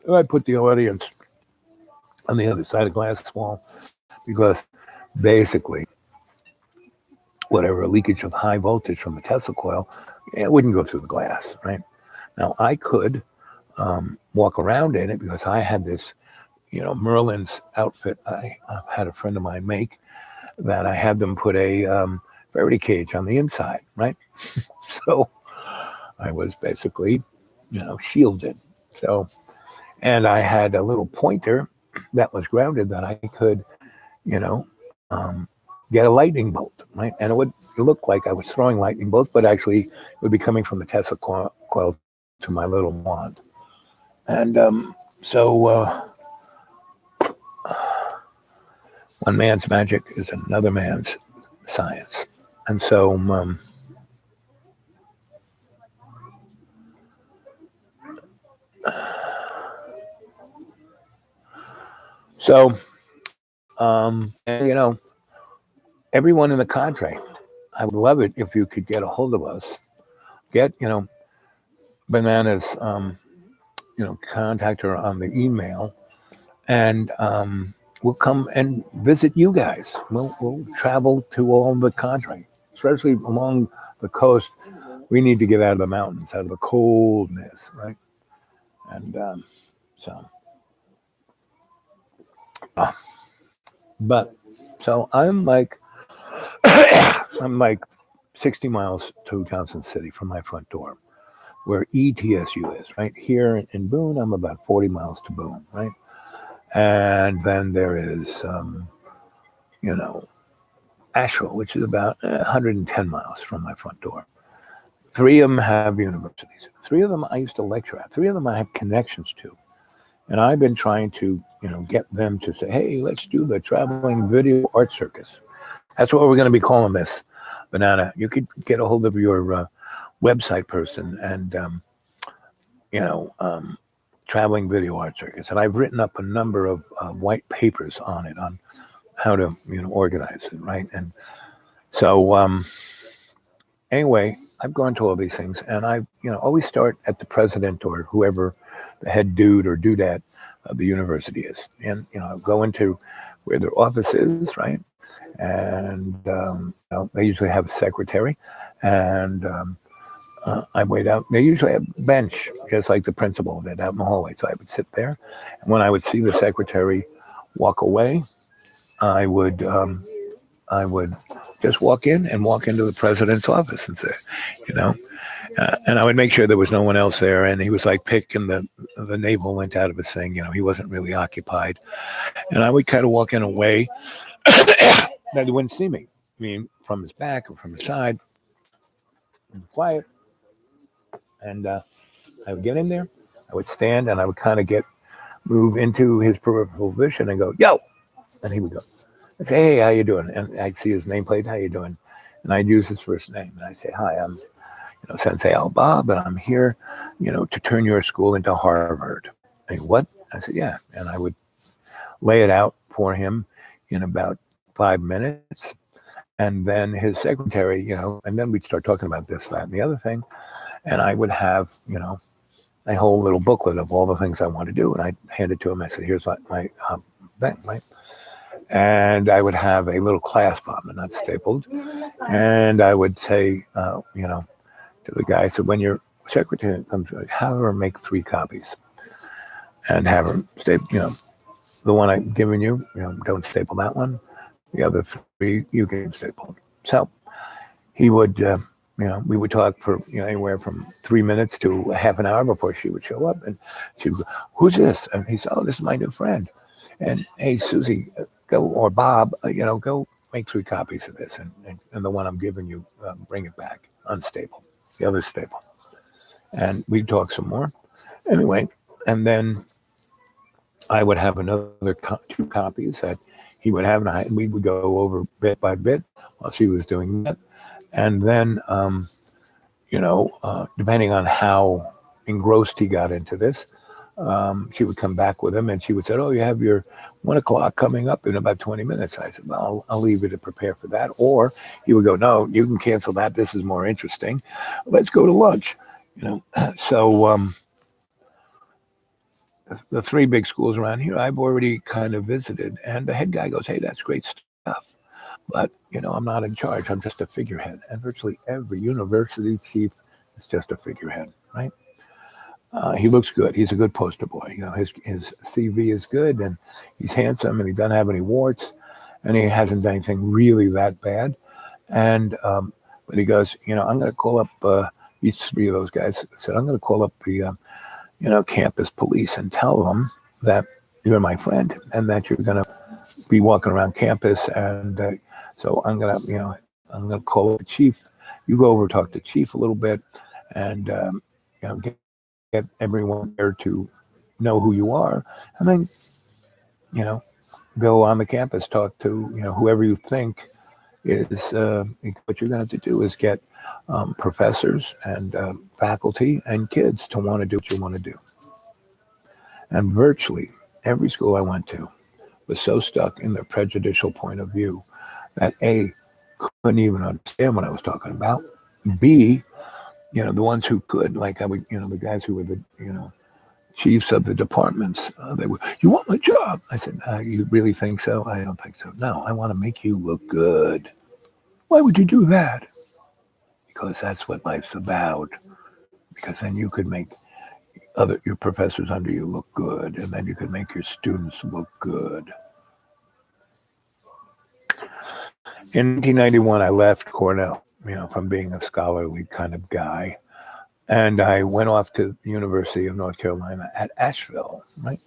[SPEAKER 1] And I put the audience on the other side of the glass wall because basically whatever leakage of high voltage from the Tesla coil, it wouldn't go through the glass, right? Now, I could walk around in it because I had this, Merlin's outfit I had a friend of mine make, that I had them put a Faraday cage on the inside, right? So I was basically, shielded. So, and I had a little pointer that was grounded that I could, get a lightning bolt, right? And it would look like I was throwing lightning bolts, but actually it would be coming from the Tesla coil to my little wand. And so one man's magic is another man's science. And so and everyone in the cadre, I would love it if you could get a hold of us. Get, Bananas, contact her on the email, and we'll come and visit you guys. We'll travel to all the country, especially along the coast. We need to get out of the mountains, out of the coldness, right? And so, uh, but so I'm like 60 miles to Johnson City from my front door, where ETSU is. Right here in Boone, I'm about 40 miles to Boone, right? And then there is, you know, Asheville, which is about 110 miles from my front door. Three of them have universities. Three of them I used to lecture at. Three of them I have connections to. And I've been trying to, get them to say, hey, let's do the traveling video art circus. That's what we're going to be calling this, Banana. You could get a hold of your website person and, traveling video art circus. And I've written up a number of white papers on it, on how to, organize it, right? And so, anyway, I've gone to all these things, and I, always start at the president or whoever the head dude or dudette of the university is, and go into where their office is, right? And they usually have a secretary, and I wait out. They usually have a bench, just like the principal did out in the hallway. So I would sit there, and when I would see the secretary walk away, I would just walk in and walk into the president's office and say, and I would make sure there was no one else there. And he was like picking the navel went out of his thing. He wasn't really occupied. And I would kind of walk in a way that he wouldn't see me. I mean, from his back or from the side, and quiet. And I would get in there. I would stand and I would kind of move into his peripheral vision and go, yo. And he would go, I'd say, hey, how you doing? And I'd see his nameplate, how you doing? And I'd use his first name. And I'd say, hi, I'm Sensei Al Bob, and I'm here, to turn your school into Harvard. And what? I said, yeah. And I would lay it out for him in about 5 minutes. And then his secretary, and then we'd start talking about this, that, and the other thing. And I would have, a whole little booklet of all the things I want to do. And I'd hand it to him. I said, here's my thing, right? And I would have a little clasp on it, not stapled. And I would say, to the guy, so when your secretary comes, have her make 3 copies and have her staple, the one I've given you, don't staple that one. The other 3 you can staple. So he would, we would talk for, anywhere from 3 minutes to a half an hour before she would show up. And she'd go, who's this? And he said, oh, this is my new friend. And hey, Susie, go, or Bob, go make 3 copies of this. And the one I'm giving you, bring it back unstable. The other stable. And we'd talk some more. Anyway, and then I would have another 2 copies that he would have, and we would go over bit by bit while she was doing that. And then, depending on how engrossed he got into this, she would come back with him and she would say, oh, you have your 1 o'clock coming up in about 20 minutes. I said, well, I'll leave you to prepare for that. Or he would go, no, you can cancel that. This is more interesting. Let's go to lunch. So the 3 big schools around here, I've already kind of visited. And the head guy goes, hey, that's great stuff. But, I'm not in charge. I'm just a figurehead. And virtually every university chief is just a figurehead, right? He looks good. He's a good poster boy. His CV is good, and he's handsome, and he doesn't have any warts, and he hasn't done anything really that bad. And but he goes, I'm going to call up each 3 of those guys. Said, I'm going to call up the campus police and tell them that you're my friend and that you're going to be walking around campus. And so I'm going to call up the chief. You go over and talk to the chief a little bit, and get get everyone there to know who you are, and then you know go on the campus, talk to whoever you think is what you're going to have to do is get professors and faculty and kids to want to do what you want to do. And virtually every school I went to was so stuck in their prejudicial point of view that A, couldn't even understand what I was talking about. B, the ones who could, like I would, the guys who were the, chiefs of the departments, they would, you want my job? I said, you really think so? I don't think so. No, I want to make you look good. Why would you do that? Because that's what life's about. Because then you could make your professors under you look good, and then you could make your students look good. In 1991, I left Cornell, from being a scholarly kind of guy, and I went off to the University of North Carolina at Asheville, right?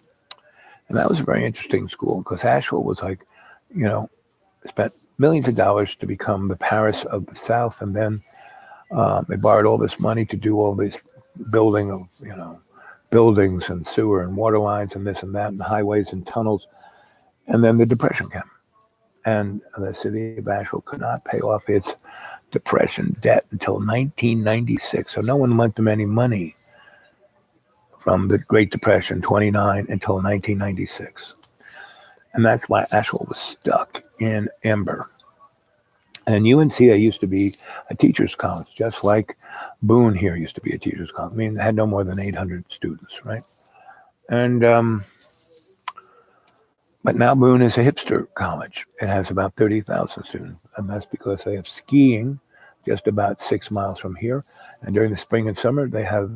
[SPEAKER 1] And that was a very interesting school because Asheville was like, spent millions of dollars to become the Paris of the South, and then they borrowed all this money to do all this building of, buildings and sewer and water lines and this and that and highways and tunnels. And then the Depression came. And the city of Asheville could not pay off its Depression debt until 1996. So no one lent them any money from the Great Depression, 29, until 1996. And that's why Asheville was stuck in ember. And UNCA used to be a teacher's college, just like Boone here used to be a teacher's college. I mean, it had no more than 800 students, right? And but now Boone is a hipster college. It has about 30,000 students, and that's because they have skiing just about 6 miles from here. And during the spring and summer, they have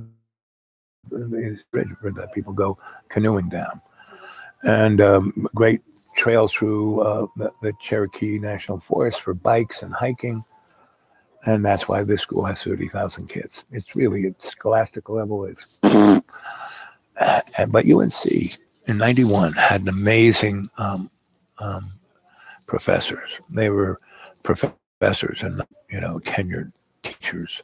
[SPEAKER 1] this bridge that people go canoeing down, and great trails through the Cherokee National Forest for bikes and hiking. And that's why this school has 30,000 kids. It's really, its scholastic level is. But UNC in 91 had an amazing professors. They were professors and, tenured teachers.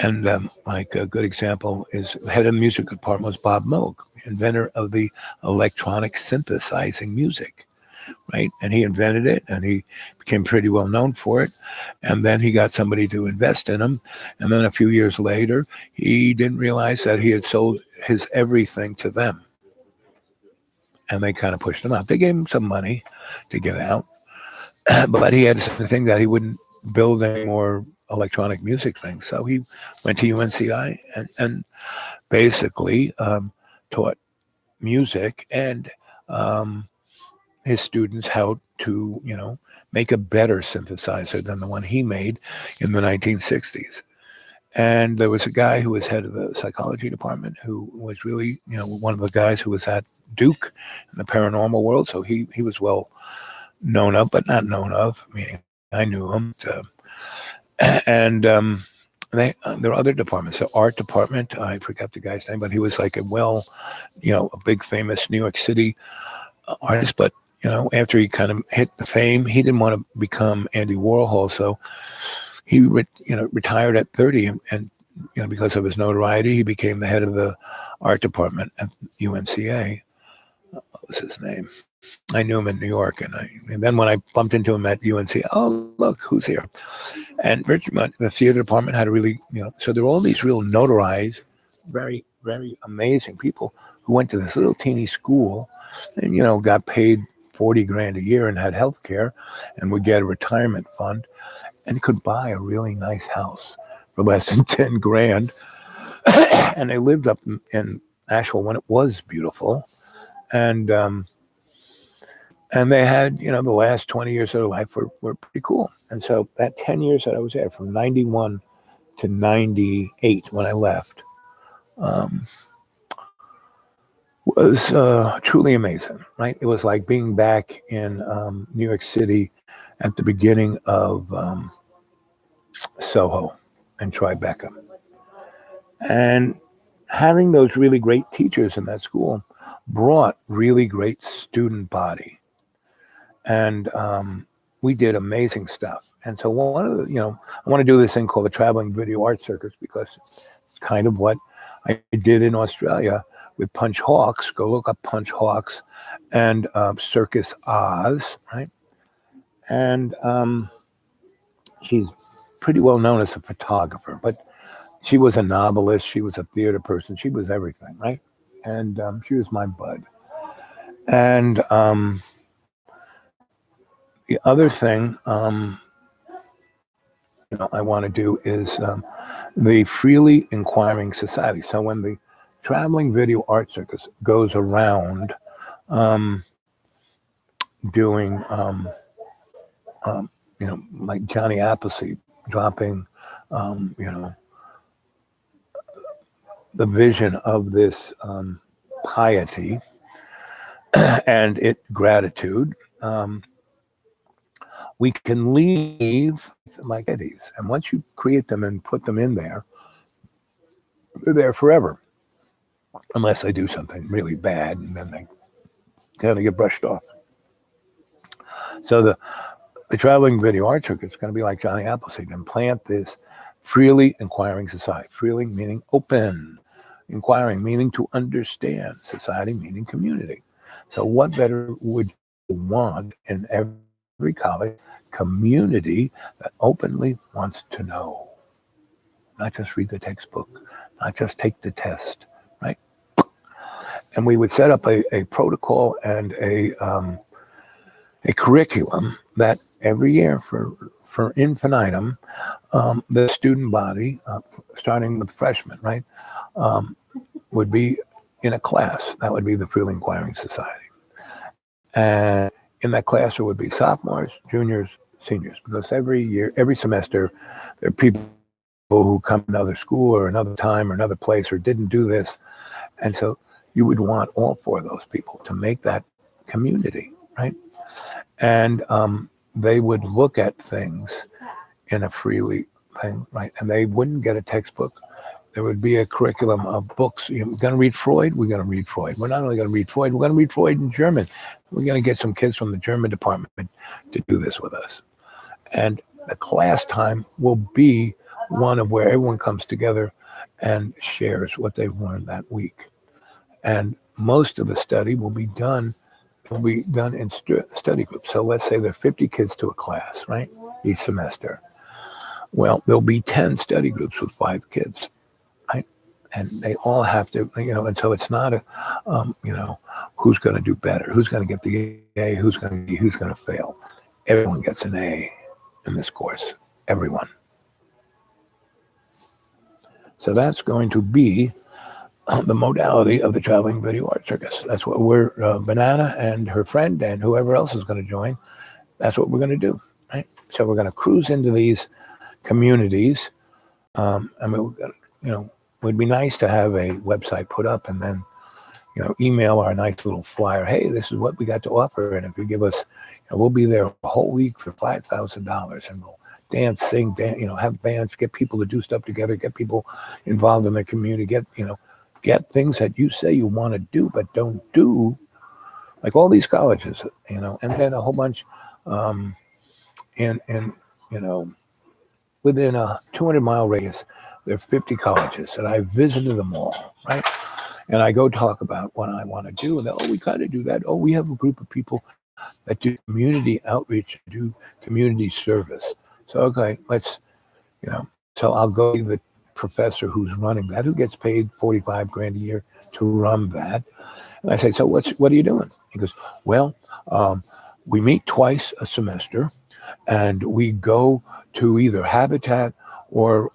[SPEAKER 1] And like a good example is the head of the music department was Bob Moog, inventor of the electronic synthesizing music, right? And he invented it, and he became pretty well known for it. And then he got somebody to invest in him. And then a few years later, he didn't realize that he had sold his everything to them. And they kind of pushed him out. They gave him some money to get out, but he had the thing that he wouldn't build any more electronic music things. So he went to UNCI and basically taught music and his students how to, make a better synthesizer than the one he made in the 1960s. And there was a guy who was head of the psychology department who was really, one of the guys who was at Duke in the paranormal world. So he was well known of, but not known of, meaning I knew him. And there are other departments. The art department, I forgot the guy's name, but he was like a big famous New York City artist. But, after he kind of hit the fame, he didn't want to become Andy Warhol. So he retired at 30 and because of his notoriety, he became the head of the art department at UNCA. What was his name? I knew him in New York, and then when I bumped into him at UNC, oh, look, who's here? And Richmond, the theater department had a really, so there were all these real notarized, very, very amazing people who went to this little teeny school and, got paid 40 grand a year and had health care and would get a retirement fund and could buy a really nice house for less than 10 grand. And they lived up in Asheville when it was beautiful. And they had, the last 20 years of their life were pretty cool. And so that 10 years that I was there, from 91 to 98 when I left, was truly amazing, right? It was like being back in New York City at the beginning of Soho and Tribeca. And having those really great teachers in that school brought really great student body. And we did amazing stuff. And so one of the, I want to do this thing called the Traveling Video Art Circus because it's kind of what I did in Australia with Punch Hawks. Go look up Punch Hawks and Circus Oz, right? And she's pretty well known as a photographer, but she was a novelist. She was a theater person. She was everything, right? And she was my bud. And the other thing, I want to do is the Freely Inquiring Society. So when the Traveling Video Art Circus goes around doing, like Johnny Appleseed dropping, the vision of this piety and gratitude, we can leave like eddies. And once you create them and put them in there, they're there forever, unless they do something really bad, and then they kind of get brushed off. So the Traveling Video Art Circuit is going to be like Johnny Appleseed and plant this Freely Inquiring Society. Freely meaning open, inquiring meaning to understand, society meaning community. So what better would you want in every college community that openly wants to know? Not just read the textbook, not just take the test, right? And we would set up a protocol and a curriculum that every year for infinitum, the student body, starting with freshmen, right, would be in a class. That would be the Freely Inquiring Society. And in that class, there would be sophomores, juniors, seniors, because every year, every semester, there are people who come to another school or another time or another place or didn't do this. And so you would want all four of those people to make that community, right? And they would look at things in a freely thing, right? And they wouldn't get a textbook. There would be a curriculum of books. You're going to read Freud? We're going to read Freud. We're not only going to read Freud, we're going to read Freud in German. We're going to get some kids from the German department to do this with us. And the class time will be one of where everyone comes together and shares what they've learned that week. And most of the study will be done in study groups. So let's say there are 50 kids to a class, right, each semester. Well, there'll be 10 study groups with 5 kids, right? And they all have to, and so it's not who's going to do better, who's going to get the A, who's going to fail. Everyone gets an A in this course, everyone. So that's going to be the modality of the Traveling Video Art Circus. That's what we're, Banana and her friend and whoever else is going to join, that's what we're going to do, right? So we're going to cruise into these communities. Would be nice to have a website put up and then, email our nice little flyer. Hey, this is what we got to offer. And if you give us, we'll be there a whole week for $5,000 and we'll dance, sing, have bands, get people to do stuff together, get people involved in their community, get things that you say you want to do but don't do, like all these colleges, and then a whole bunch within a 200-mile radius, there are 50 colleges, and I visited them all, right? And I go talk about what I want to do, and we got to do that. We have a group of people that do community outreach, do community service. So, okay, let's, so I'll go to the professor who's running that, who gets paid $45,000 a year to run that. And I say, so what are you doing? He goes, well, we meet twice a semester and we go to either Habitat or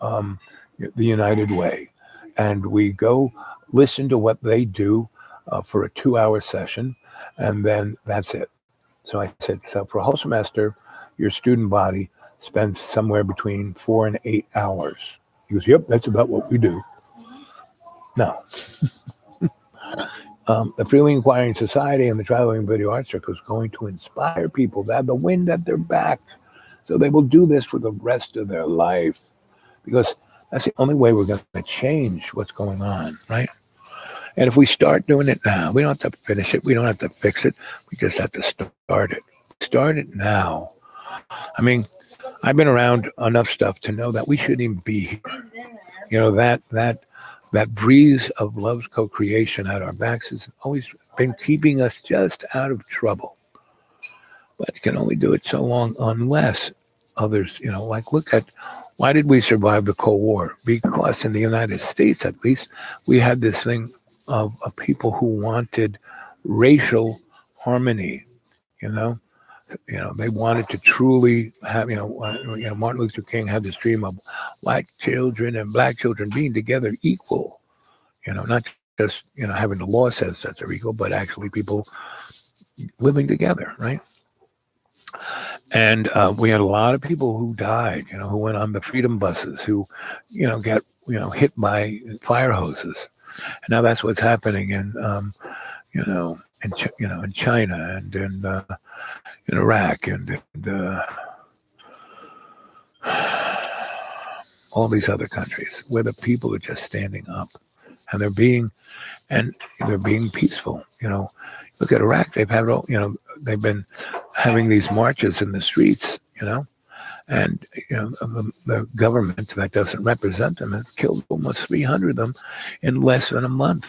[SPEAKER 1] the United Way. And we go listen to what they do for a 2-hour session. And then that's it. So I said, so for a whole semester, your student body spends somewhere between 4 and 8 hours. He goes, yep, that's about what we do. Now, the Freely Inquiring Society and the Traveling Video Art Circle is going to inspire people to have the wind at their back so they will do this for the rest of their life, because that's the only way we're going to change what's going on, right? And if we start doing it now, we don't have to finish it. We don't have to fix it. We just have to start it. Start it now. I mean, I've been around enough stuff to know that we shouldn't even be here. That that breeze of love's co-creation at our backs has always been keeping us just out of trouble. But it can only do it so long unless others, like look at why did we survive the Cold War? Because in the United States, at least, we had this thing of people who wanted racial harmony. You know, they wanted to truly have. Martin Luther King had this dream of white children and black children being together equal. Not just having the law says that they're equal, but actually people living together, right? And we had a lot of people who died, who went on the freedom buses, who, got, hit by fire hoses. And now that's what's happening in China and in Iraq and all these other countries where the people are just standing up and they're being peaceful. Look at Iraq; they've been having these marches in the streets. And the government that doesn't represent them has killed almost 300 of them in less than a month.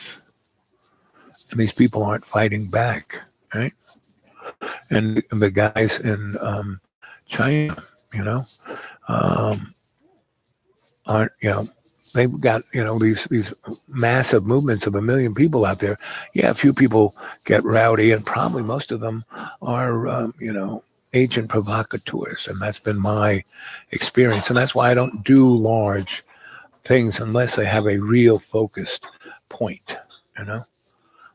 [SPEAKER 1] And these people aren't fighting back, right? And the guys in China, um, aren't, they've got, these massive movements of 1 million people out there. Yeah, a few people get rowdy, and probably most of them are, agent provocateurs. And that's been my experience. And that's why I don't do large things unless they have a real focused point,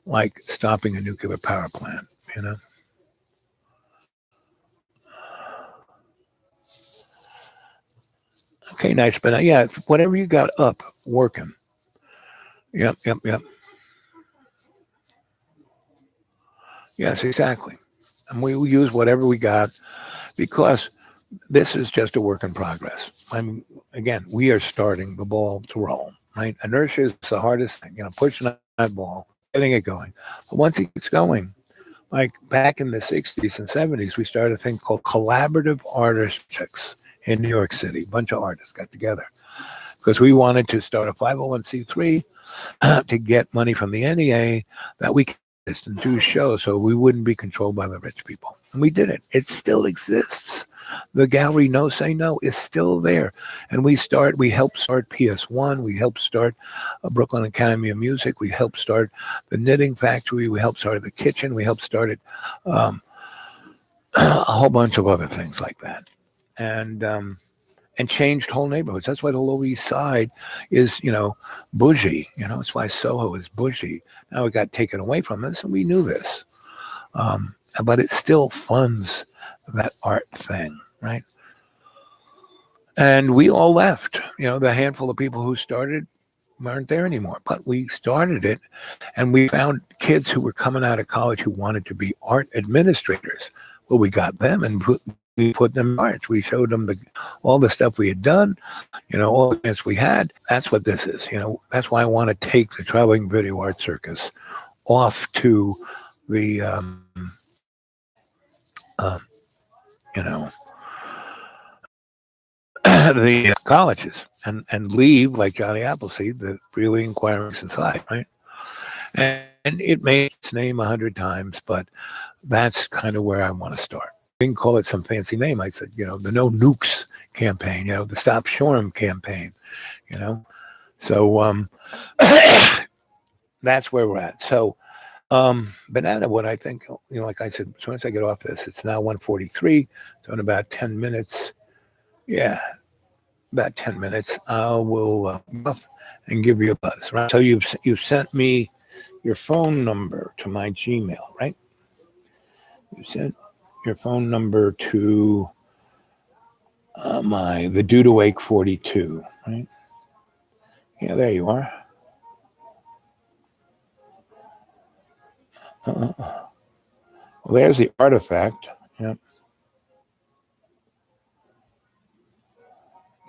[SPEAKER 1] like stopping a nuclear power plant. Okay, nice. But yeah, whatever you got up working. Yep, yep, yep. Yes, exactly. And we will use whatever we got because this is just a work in progress. I mean, again, we are starting the ball to roll, right? Inertia is the hardest thing, pushing that ball, getting it going. But once it gets going, like back in the 60s and 70s, we started a thing called collaborative artistics in New York City. A bunch of artists got together because we wanted to start a 501c3 to get money from the NEA that we could and do shows so we wouldn't be controlled by the rich people. And we did it. It still exists. The gallery No Say No is still there. And we helped start PS1. We helped start Brooklyn Academy of Music. We helped start the Knitting Factory. We helped start the kitchen. We helped start a whole bunch of other things like that. And changed whole neighborhoods. That's why the Lower East Side is, bougie. It's why Soho is bougie. Now it got taken away from us, and we knew this. But it still funds that art thing, right? And we all left. The handful of people who started weren't there anymore. But we started it, and we found kids who were coming out of college who wanted to be art administrators. Well, we got them and we put them in march. We showed them all the stuff we had done, all the chance we had. That's what this is. That's why I want to take the traveling video art circus off to the, the colleges and leave like Johnny Appleseed, the really inquiring society, right? And it made its name 100 times, but that's kind of where I want to start. We can call it some fancy name. I said, the No Nukes campaign, the Stop Shoreham campaign, So that's where we're at. So, Banana, what I think, like I said, as soon as I get off this, it's now 1:43. So in about 10 minutes, yeah, about 10 minutes, I will off and give you a buzz, right? So you've sent me your phone number to my Gmail, right? You sent your phone number to the Dude Awake 42, right? Yeah, there you are. Well, there's the artifact. Yep.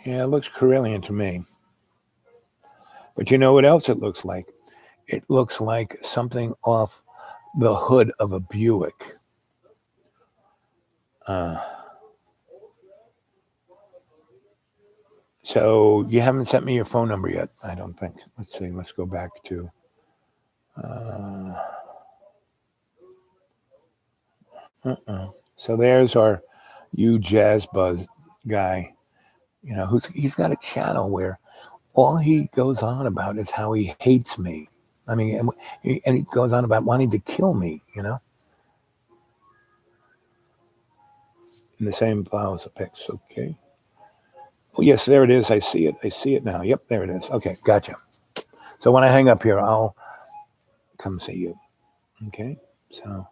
[SPEAKER 1] Yeah, it looks Carillion to me. But you know what else it looks like? It looks like something off the hood of a Buick. So you haven't sent me your phone number yet, I don't think. Let's see. Let's go back to. So there's our you jazz buzz guy. He's got a channel where all he goes on about is how he hates me. I mean, and he goes on about wanting to kill me. In the same file as the pics. Okay. Oh yes, there it is. I see it. I see it now. Yep, there it is. Okay, gotcha. So when I hang up here, I'll come see you. Okay. So,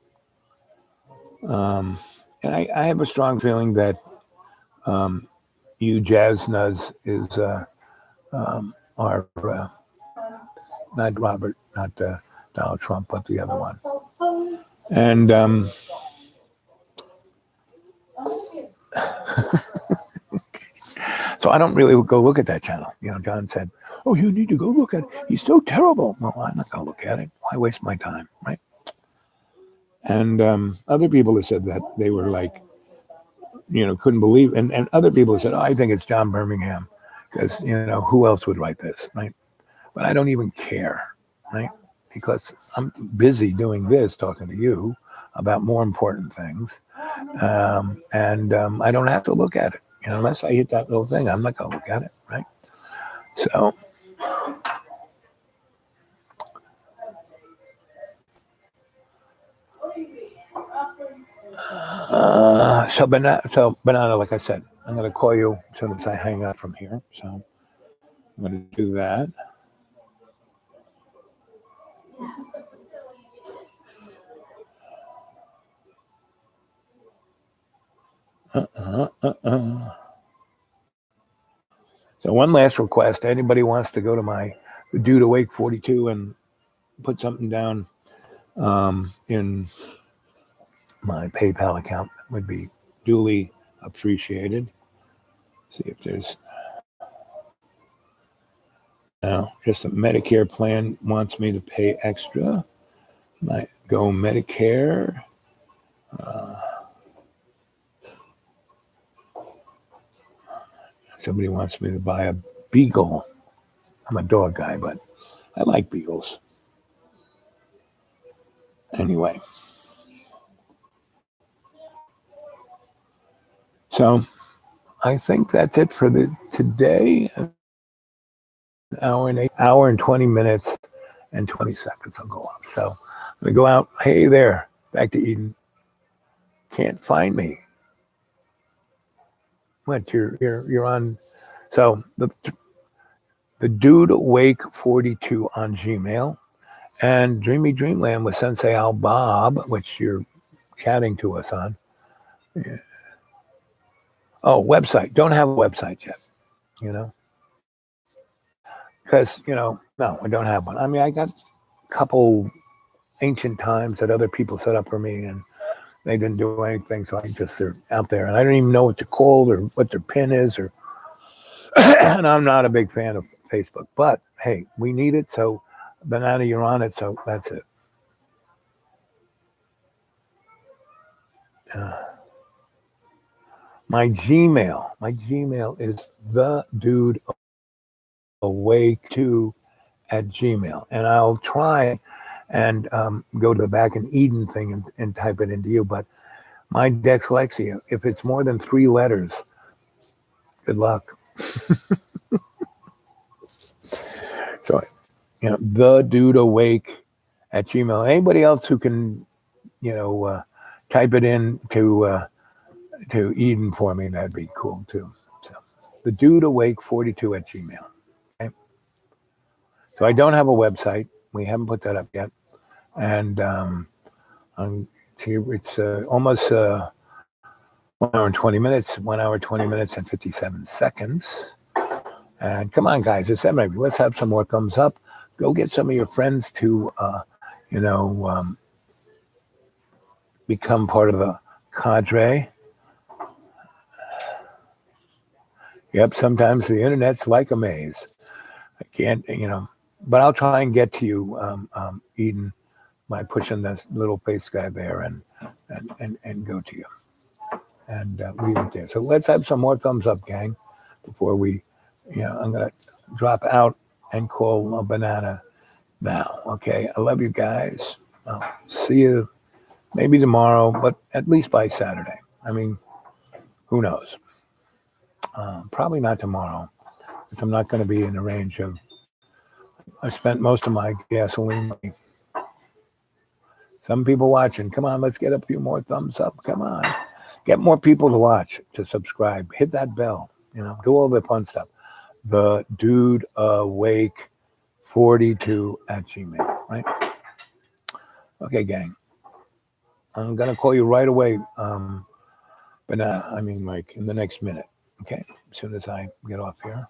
[SPEAKER 1] and I have a strong feeling that you jazz nuzz is our not Robert, not Donald Trump, but the other one. And so I don't really go look at that channel. John said, "Oh, you need to go look at it. He's so terrible." Well, I'm not going to look at it. Why waste my time, right? And other people have said that they were like, couldn't believe, and other people have said, "Oh, I think it's John Birmingham, because who else would write this, right?" But I don't even care, right? Because I'm busy doing this, talking to you about more important things, and I don't have to look at it. Unless I hit that little thing, I'm not going to look at it, right? So, Banana, like I said, I'm going to call you as soon as I hang up from here. So I'm going to do that. So one last request. Anybody wants to go to my Dude Awake 42 and put something down in my PayPal account would be duly appreciated. See if there's now just a Medicare plan wants me to pay extra. Might go Medicare. Somebody wants me to buy a beagle. I'm a dog guy, but I like beagles. Anyway. So I think that's it for today. An hour and 20 minutes and 20 seconds I'll go up. So I'm going to go out. Hey there, back to Eden. Can't find me. What, you're on? So the Dude Awake 42 on Gmail, and Dreamy Dreamland with Sensei Al Bob, which you're chatting to us on. Yeah. Oh, website. Don't have a website yet, because, no, I don't have one. I mean, I got a couple ancient times that other people set up for me, and they didn't do anything, so they're out there, and I don't even know what they're called or what their pin is, or and I'm not a big fan of Facebook, but hey, we need it, so Banana, you're on it, so that's it. My Gmail is the Dude Awake 2 at Gmail, and I'll try and go to the back in Eden thing and type it into you, but my dyslexia, if it's more than 3 letters, good luck. So, the Dude Awake at Gmail. Anybody else who can, type it in to Eden for me, that'd be cool too. So, the Dude Awake 42 at Gmail. Okay. So I don't have a website. We haven't put that up yet, and it's almost 1 hour and 20 minutes. 1 hour 20 minutes and 57 seconds. And come on, guys, it's Emily. Let's have some more thumbs up. Go get some of your friends to, become part of the cadre. Yep, sometimes the internet's like a maze. I can't, but I'll try and get to you, Eden, by pushing this little face guy there and go to you and leave it there. So let's have some more thumbs up, gang, before we Yeah, I'm gonna drop out and call a banana now. Okay, I love you guys. I'll see you maybe tomorrow, but at least by Saturday. I mean, who knows? Probably not tomorrow, because I'm not going to be in the range of. I spent most of my gasoline money. Some people watching. Come on, let's get a few more thumbs up. Come on, get more people to watch, to subscribe, hit that bell. Do all the fun stuff. The dude awake 42 at Gmail, right? Okay, gang. I'm gonna call you right away. But I mean, like in the next minute. Okay, as soon as I get off here.